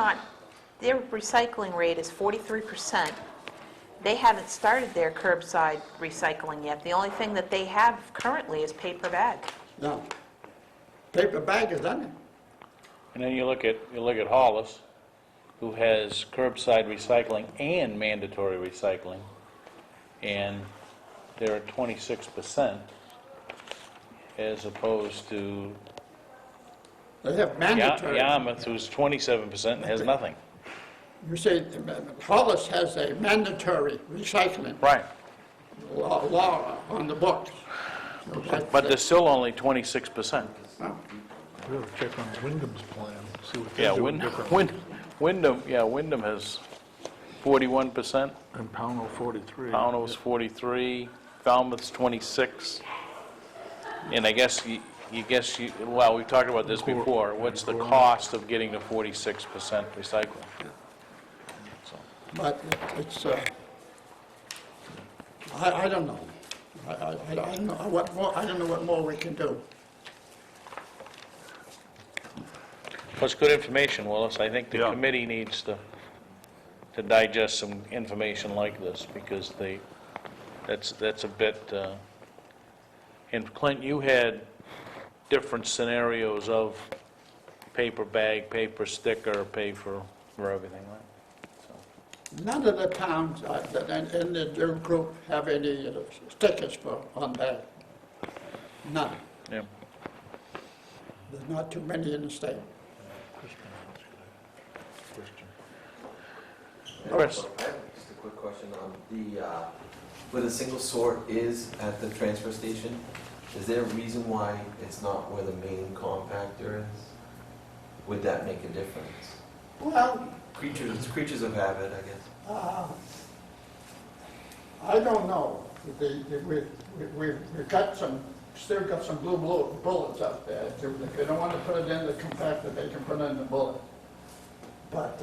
recycling rate is 43%. They haven't started their curbside recycling yet. The only thing that they have currently is paper bag. No. Paper bag is done it. And then you look at Hollis, who has curbside recycling and mandatory recycling, and they're at 26%, as opposed to They have mandatory. Yarmouth, who's 27% and has nothing. You say Hollis has a mandatory recycling Right. law on the books. So But they're still only 26%. We ought to check on Wyndham's plan, see what Yeah, they're doing differently. Wyndham has 41%, And Pownell 43. Pownell's 43, Falmouth's 26. And I guess well, we've talked about this before, what's the cost of getting to 46% recycling? But it's, I don't know. I don't know what more, I don't know what more we can do. Well, it's good information, Willis. I think the Yeah. committee needs to digest some information like this, because that's a bit, and Clint, you had different scenarios of paper bag, paper sticker, pay for everything, right? None of the towns in the group have any stickers on bag. None. Yeah. There's not too many in the state. Chris? Just a quick question on where the single sort is at the transfer station. Is there a reason why it's not where the main compactor is? Would that make a difference? Well, Creatures of habit, I guess. I don't know. We've got still got some blue bullets out there. If they don't want to put it in the compactor, they can put it in the bullet. But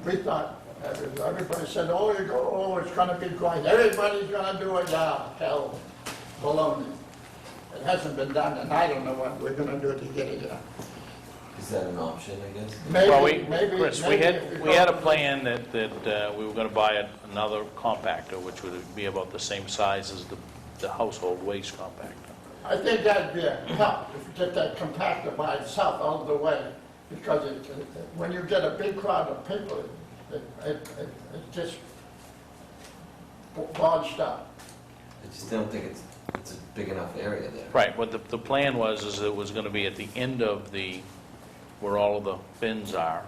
we thought, everybody said, it's going to be great. Everybody's going to do it. Yeah, hell, baloney. It hasn't been done, and I don't know what we're going to do to get it done. Is that an option, I guess? Maybe, Chris, we had a plan that we were going to buy another compactor, which would be about the same size as the household waste compactor. I think that'd be a help if you get that compactor by itself out of the way, because when you get a big crowd of people, it just bodged up. I just don't think it's a big enough area there. Right, what the plan was it was going to be at the end of where all of the bins are.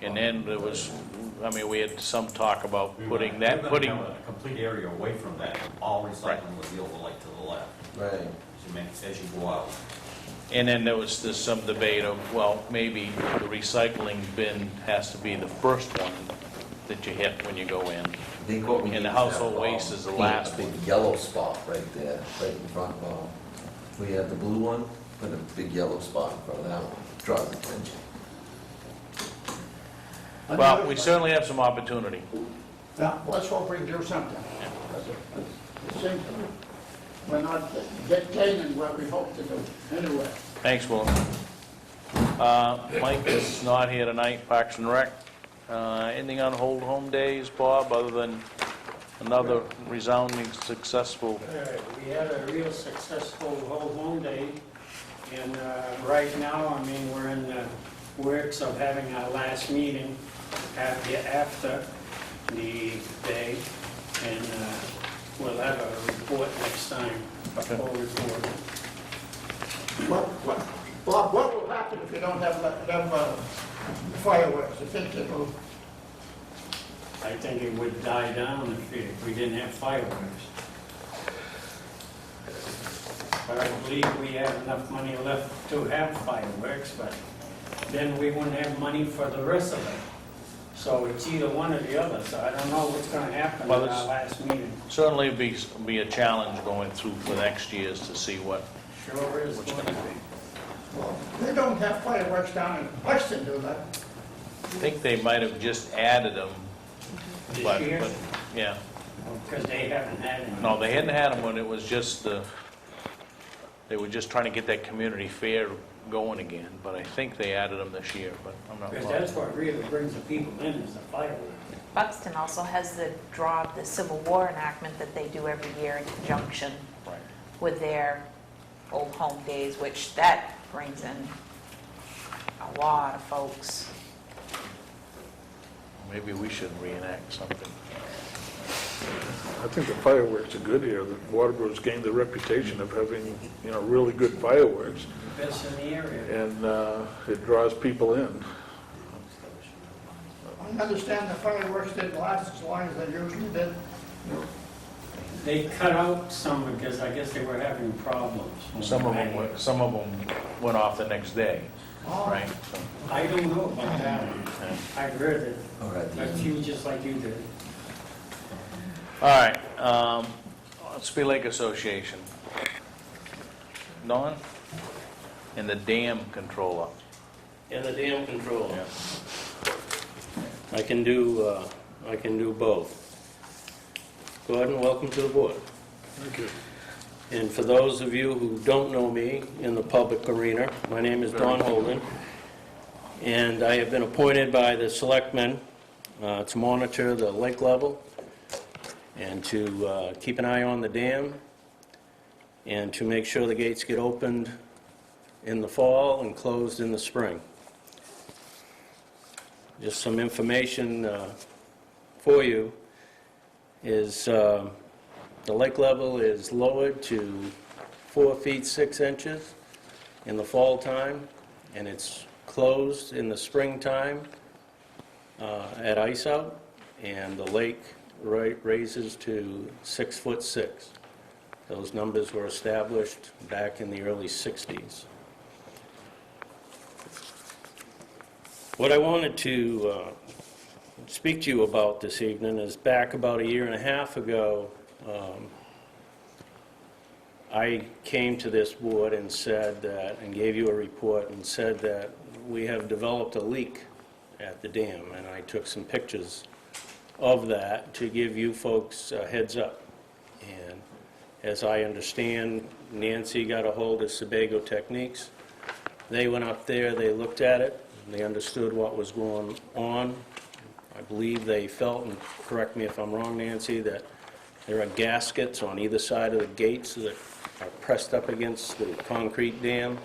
And then there was, we had some talk about putting a complete area away from that. All recycling would be over like to the left. Right. As you go out. And then there's some debate of, well, maybe the recycling bin has to be the first one that you hit when you go in. I think what we need And the is household have, waste is the paint last a big one. yellow spot right there, right in front of all. We have the blue one, put a big yellow spot in front of that one, draws attention. Well, we certainly have some opportunity. Yeah, let's hope we can do something. Because it seems we're not gaining what we hope to do anyway. Thanks, Will. Mike is not here tonight, Parks and Rec. Anything on Hold Home Days, Bob, other than another resounding successful? We had a real successful whole home day, and right now, I mean, we're in the works of having our last meeting after the day, and we'll have a report next time, a full report. Bob, what will happen if you don't have fireworks? You think it'll... I think it would die down if we didn't have fireworks. But I believe we have enough money left to have fireworks, but then we wouldn't have money for the rest of it. So it's either one or the other, so I don't know what's going to happen Well, at it's- our last meeting. Certainly be a challenge going through for next year's to see Sure is what's going going to to be. be. Well, they don't have fireworks down in Weston, do they? I think they might have just added them, This but, year? yeah. Because they haven't had any. No, they hadn't had them when it was just they were just trying to get that community fair going again, but I think they added them this year, but I'm not Because positive. that's what really brings the people in, is the fireworks. Buxton also has the draw of the Civil War enactment that they do every year in conjunction Right. with their Old Home Days, which that brings in a lot of folks. Maybe we should reenact something. I think the fireworks are good here. The Waterboro's gained the reputation of having, really good fireworks, Best in the area. and it draws people in. I understand the fireworks didn't last as long as they usually did. They cut out some because I guess they were having problems. Some of them went off the next day, right? So, I don't know about that one. I've heard it, a few just like you did. all right, Speed Lake Association. Don? And the dam controller. And the dam control. Yeah. I can do both. Gordon, welcome to the board. Thank you. And for those of you who don't know me in the public arena, my name is Don Holden, and I have been appointed by the Selectmen to monitor the lake level and to keep an eye on the dam and to make sure the gates get opened in the fall and closed in the spring. Just some information for you is the lake level is lowered to 4 feet 6 inches in the fall time, and it's closed in the springtime at ice out, and the lake raises to 6 foot 6. Those numbers were established back in the early 60s. What I wanted to speak to you about this evening is back about 1.5 years ago, I came to this board and said that, and gave you a report and said that we have developed a leak at the dam, and I took some pictures of that to give you folks a heads up. And as I understand, Nancy got a hold of Sebago Techniques. They went up there, they looked at it, they understood what was going on. I believe they felt, and correct me if I'm wrong, Nancy, that there are gaskets on either side of the gates that are pressed up against the concrete dam,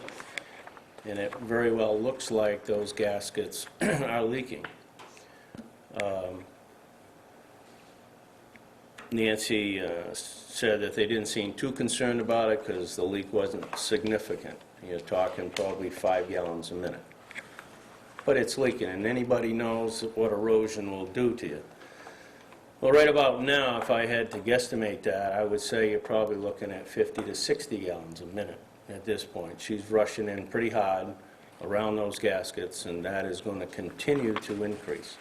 and it very well looks like those gaskets are leaking. Nancy said that they didn't seem too concerned about it because the leak wasn't significant. You're talking probably 5 gallons a minute. But it's leaking, and anybody knows what erosion will do to you. Well, right about now, if I had to guesstimate that, I would say you're probably looking at 50 to 60 gallons a minute at this point. She's rushing in pretty hard around those gaskets, and that is going to continue to increase.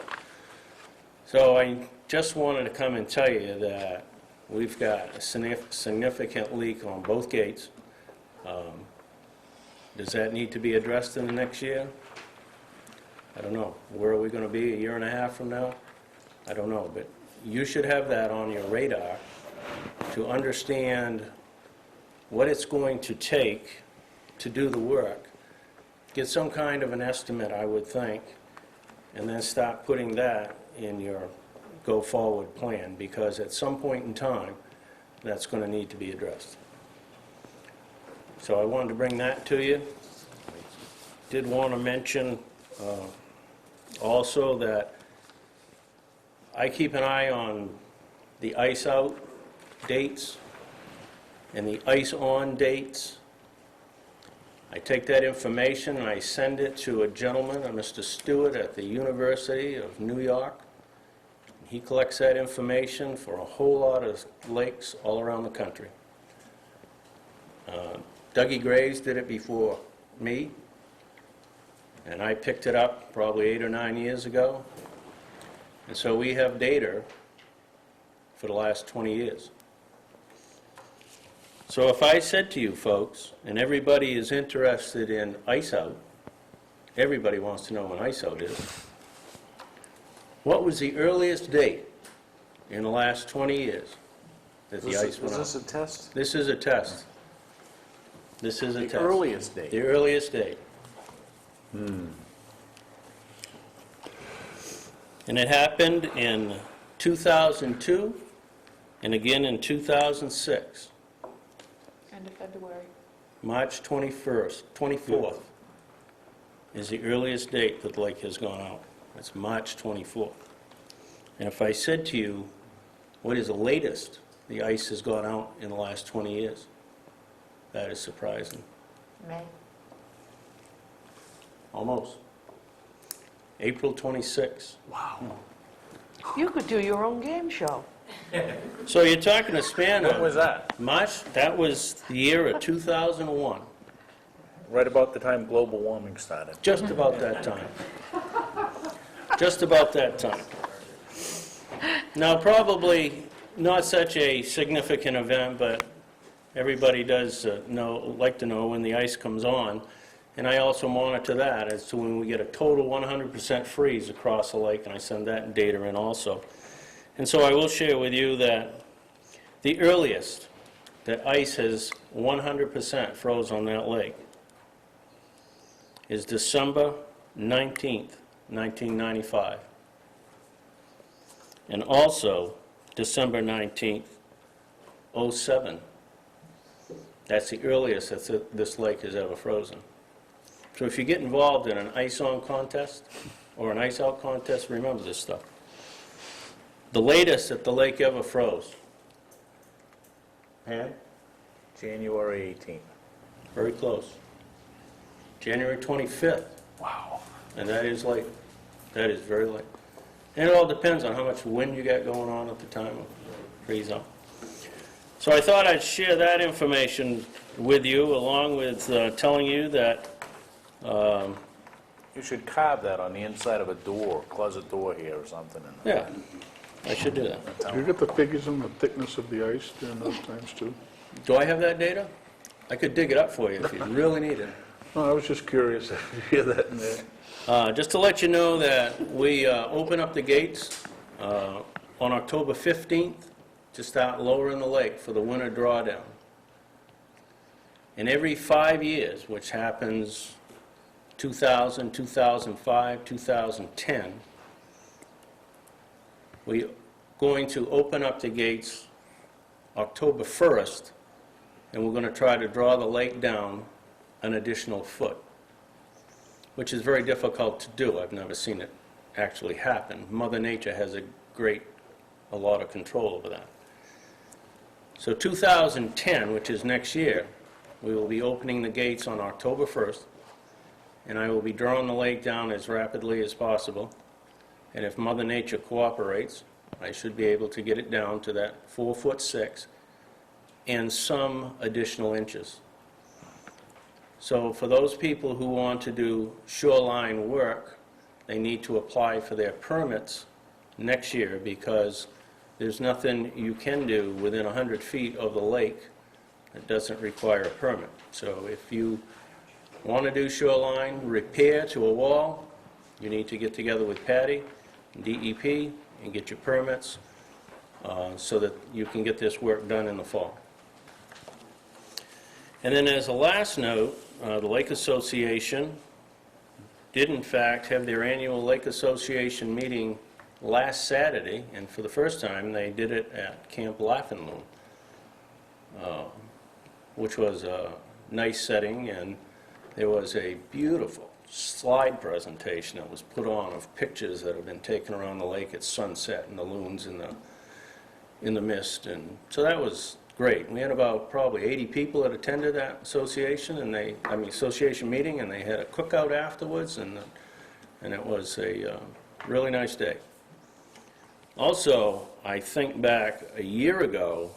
So I just wanted to come and tell you that we've got a significant leak on both gates. Does that need to be addressed in the next year? I don't know. Where are we going to be 1.5 years from now? I don't know, but you should have that on your radar to understand what it's going to take to do the work. Get some kind of an estimate, I would think, and then start putting that in your go-forward plan, because at some point in time, that's going to need to be addressed. So I wanted to bring that to you. Did want to mention also that I keep an eye on the ice out dates and the ice on dates. I take that information and I send it to a gentleman, a Mr. Stewart at the University of New York. He collects that information for a whole lot of lakes all around the country. Dougie Graves did it before me, and I picked it up probably 8 or 9 years ago. And so we have data for the last 20 years. So if I said to you folks, and everybody is interested in ice out, everybody wants to know when ice out is, what was the earliest date in the last 20 years that the ice went out? Is this a test? This is a test. This is a test. The earliest date? The earliest date. And it happened in 2002 and again in 2006. End of February. March 24th is the earliest date that the lake has gone out. It's March 24th. And if I said to you, what is the latest the ice has gone out in the last 20 years? That is surprising. May. Almost. April 26th. Wow. You could do your own game show. So you're talking a span of... When was that? March, that was the year of 2001. Right about the time global warming started. Just about that time. Just about that time. Now, probably not such a significant event, but everybody does like to know when the ice comes on. And I also monitor that as to when we get a total 100% freeze across the lake, and I send that data in also. And so I will share with you that the earliest that ice has 100% froze on that lake is December 19th, 1995. And also December 19th, 07. That's the earliest that this lake has ever frozen. So if you get involved in an ice-on contest or an ice-out contest, remember this stuff. The latest that the lake ever froze. Pam? January 18th. Very close. January 25th. Wow. And that is late. That is very late. And it all depends on how much wind you got going on at the time of freeze out. So I thought I'd share that information with you, along with telling you that You should carve that on the inside of a door, closet door here or something. yeah, I should do that. Do you get the figures on the thickness of the ice during those times too? Do I have that data? I could dig it up for you if you really need it. No, I was just curious if you hear that in there. Just to let you know that we open up the gates on October 15th to start lowering the lake for the winter drawdown. And every 5 years, which happens 2000, 2005, 2010, we're going to open up the gates October 1st, and we're going to try to draw the lake down an additional foot, which is very difficult to do. I've never seen it actually happen. Mother Nature has a lot of control over that. So 2010, which is next year, we will be opening the gates on October 1st, and I will be drawing the lake down as rapidly as possible. And if Mother Nature cooperates, I should be able to get it down to that 4'6" and some additional inches. So for those people who want to do shoreline work, they need to apply for their permits next year, because there's nothing you can do within 100 feet of the lake that doesn't require a permit. So if you want to do shoreline repair to a wall, you need to get together with Patty, DEP, and get your permits. so that you can get this work done in the fall. And then as a last note, the Lake Association did in fact have their annual Lake Association meeting last Saturday, and for the first time they did it at Camp Laughing Loon, which was a nice setting, and there was a beautiful slide presentation that was put on of pictures that have been taken around the lake at sunset and the loons in the mist, and so that was great. We had about probably 80 people that attended that association, and association meeting, and they had a cookout afterwards, and it was a really nice day. Also, I think back a year ago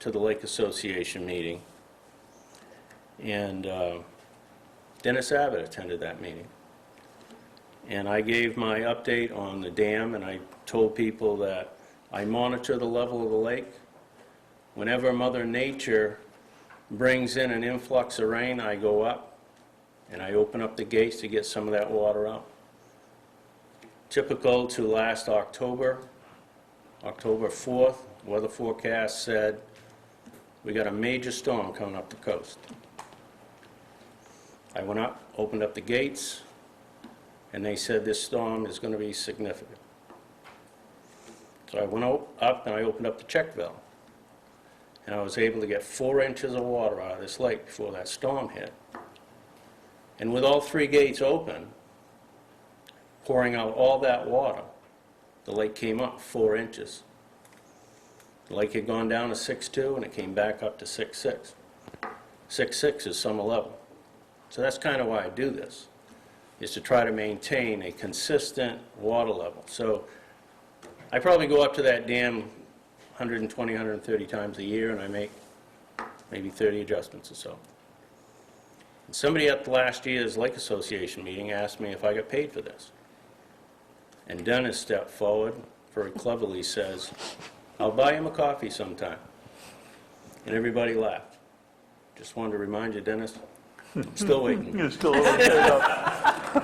to the Lake Association meeting, and Dennis Abbott attended that meeting. And I gave my update on the dam, and I told people that I monitor the level of the lake. Whenever Mother Nature brings in an influx of rain, I go up and I open up the gates to get some of that water out. Typical to last October, October 4th, weather forecast said we got a major storm coming up the coast. I went up, opened up the gates, and they said this storm is going to be significant. So I went up and I opened up the check valve. And I was able to get 4 inches of water out of this lake before that storm hit. And with all 3 gates open, pouring out all that water, the lake came up 4 inches. The lake had gone down to 6.2 and it came back up to 6.6. 6.6 is summer level. So that's kind of why I do this, is to try to maintain a consistent water level. So I probably go up to that dam 120, 130 times a year, and I make maybe 30 adjustments or so. And somebody at the last year's Lake Association meeting asked me if I got paid for this. And Dennis stepped forward, very cleverly says, "I'll buy him a coffee sometime." And everybody laughed. Just wanted to remind you, Dennis, I'm still waiting. You're still over there.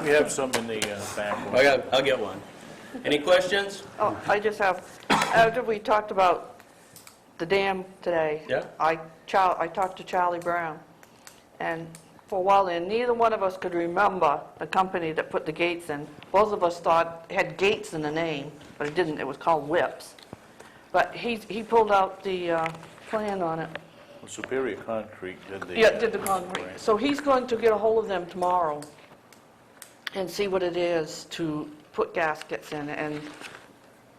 We have some in the back. I'll get one. Any questions? Oh, I just have, after we talked about the dam today, Yeah. I talked to Charlie Brown, and for a while there, neither one of us could remember the company that put the gates in. Both of us thought it had gates in the name, but it didn't. It was called Whips. But he pulled out the plan on it. Superior Concrete did the... Yeah, did the concrete. Right. So he's going to get a hold of them tomorrow and see what it is to put gaskets in, and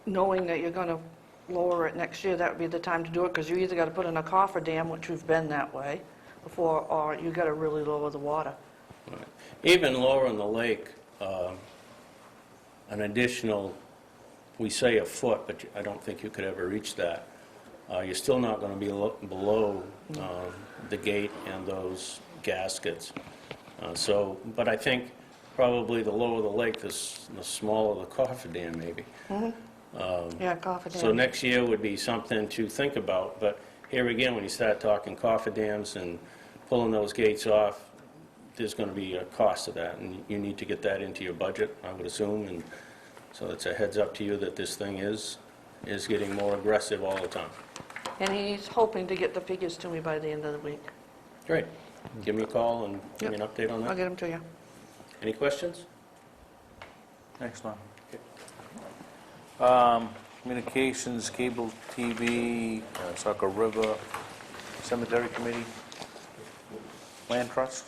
knowing that you're going to lower it next year, that would be the time to do it, because you either got to put in a cofferdam, which we've been that way before, or you got to really lower the water. Right. Even lower in the lake, an additional, we say a foot, but I don't think you could ever reach that. You're still not going to be below the gate and those gaskets. But I think probably the lower the lake, the smaller the cofferdam maybe. Yeah, cofferdam. So next year would be something to think about. But here again, when you start talking cofferdams and pulling those gates off, there's going to be a cost to that, and you need to get that into your budget, I would assume. And so it's a heads up to you that this thing is getting more aggressive all the time. And he's hoping to get the figures to me by the end of the week. Great. Give me a call and give me an update on I'll that. get them to you. Any questions? Excellent. Communications, cable TV, Saco River, Cemetery Committee, Land Trust.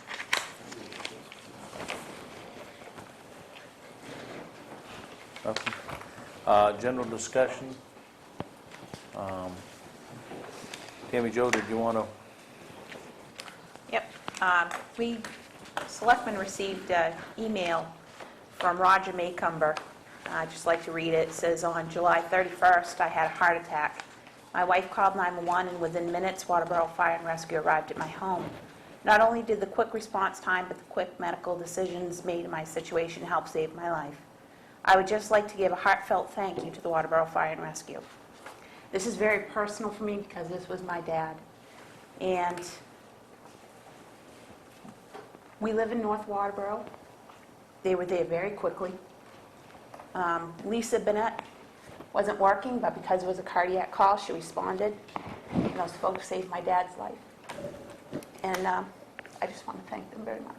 Nothing. General discussion. Tammy Jo, did you want to? Yep. We, Selectmen, received an email from Roger Maycumber. I'd just like to read it. It says, "On July 31st, I had a heart attack. My wife called 911, and within minutes, Waterboro Fire and Rescue arrived at my home. Not only did the quick response time, but the quick medical decisions made in my situation help save my life. I would just like to give a heartfelt thank you to the Waterboro Fire and Rescue. This is very personal for me because this was my dad. And we live in North Waterboro. They were there very quickly. Lisa Bennett wasn't working, but because it was a cardiac call, she responded, and those folks saved my dad's life. And I just want to thank them very much.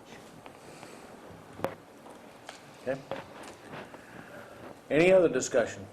Okay. Any other discussion?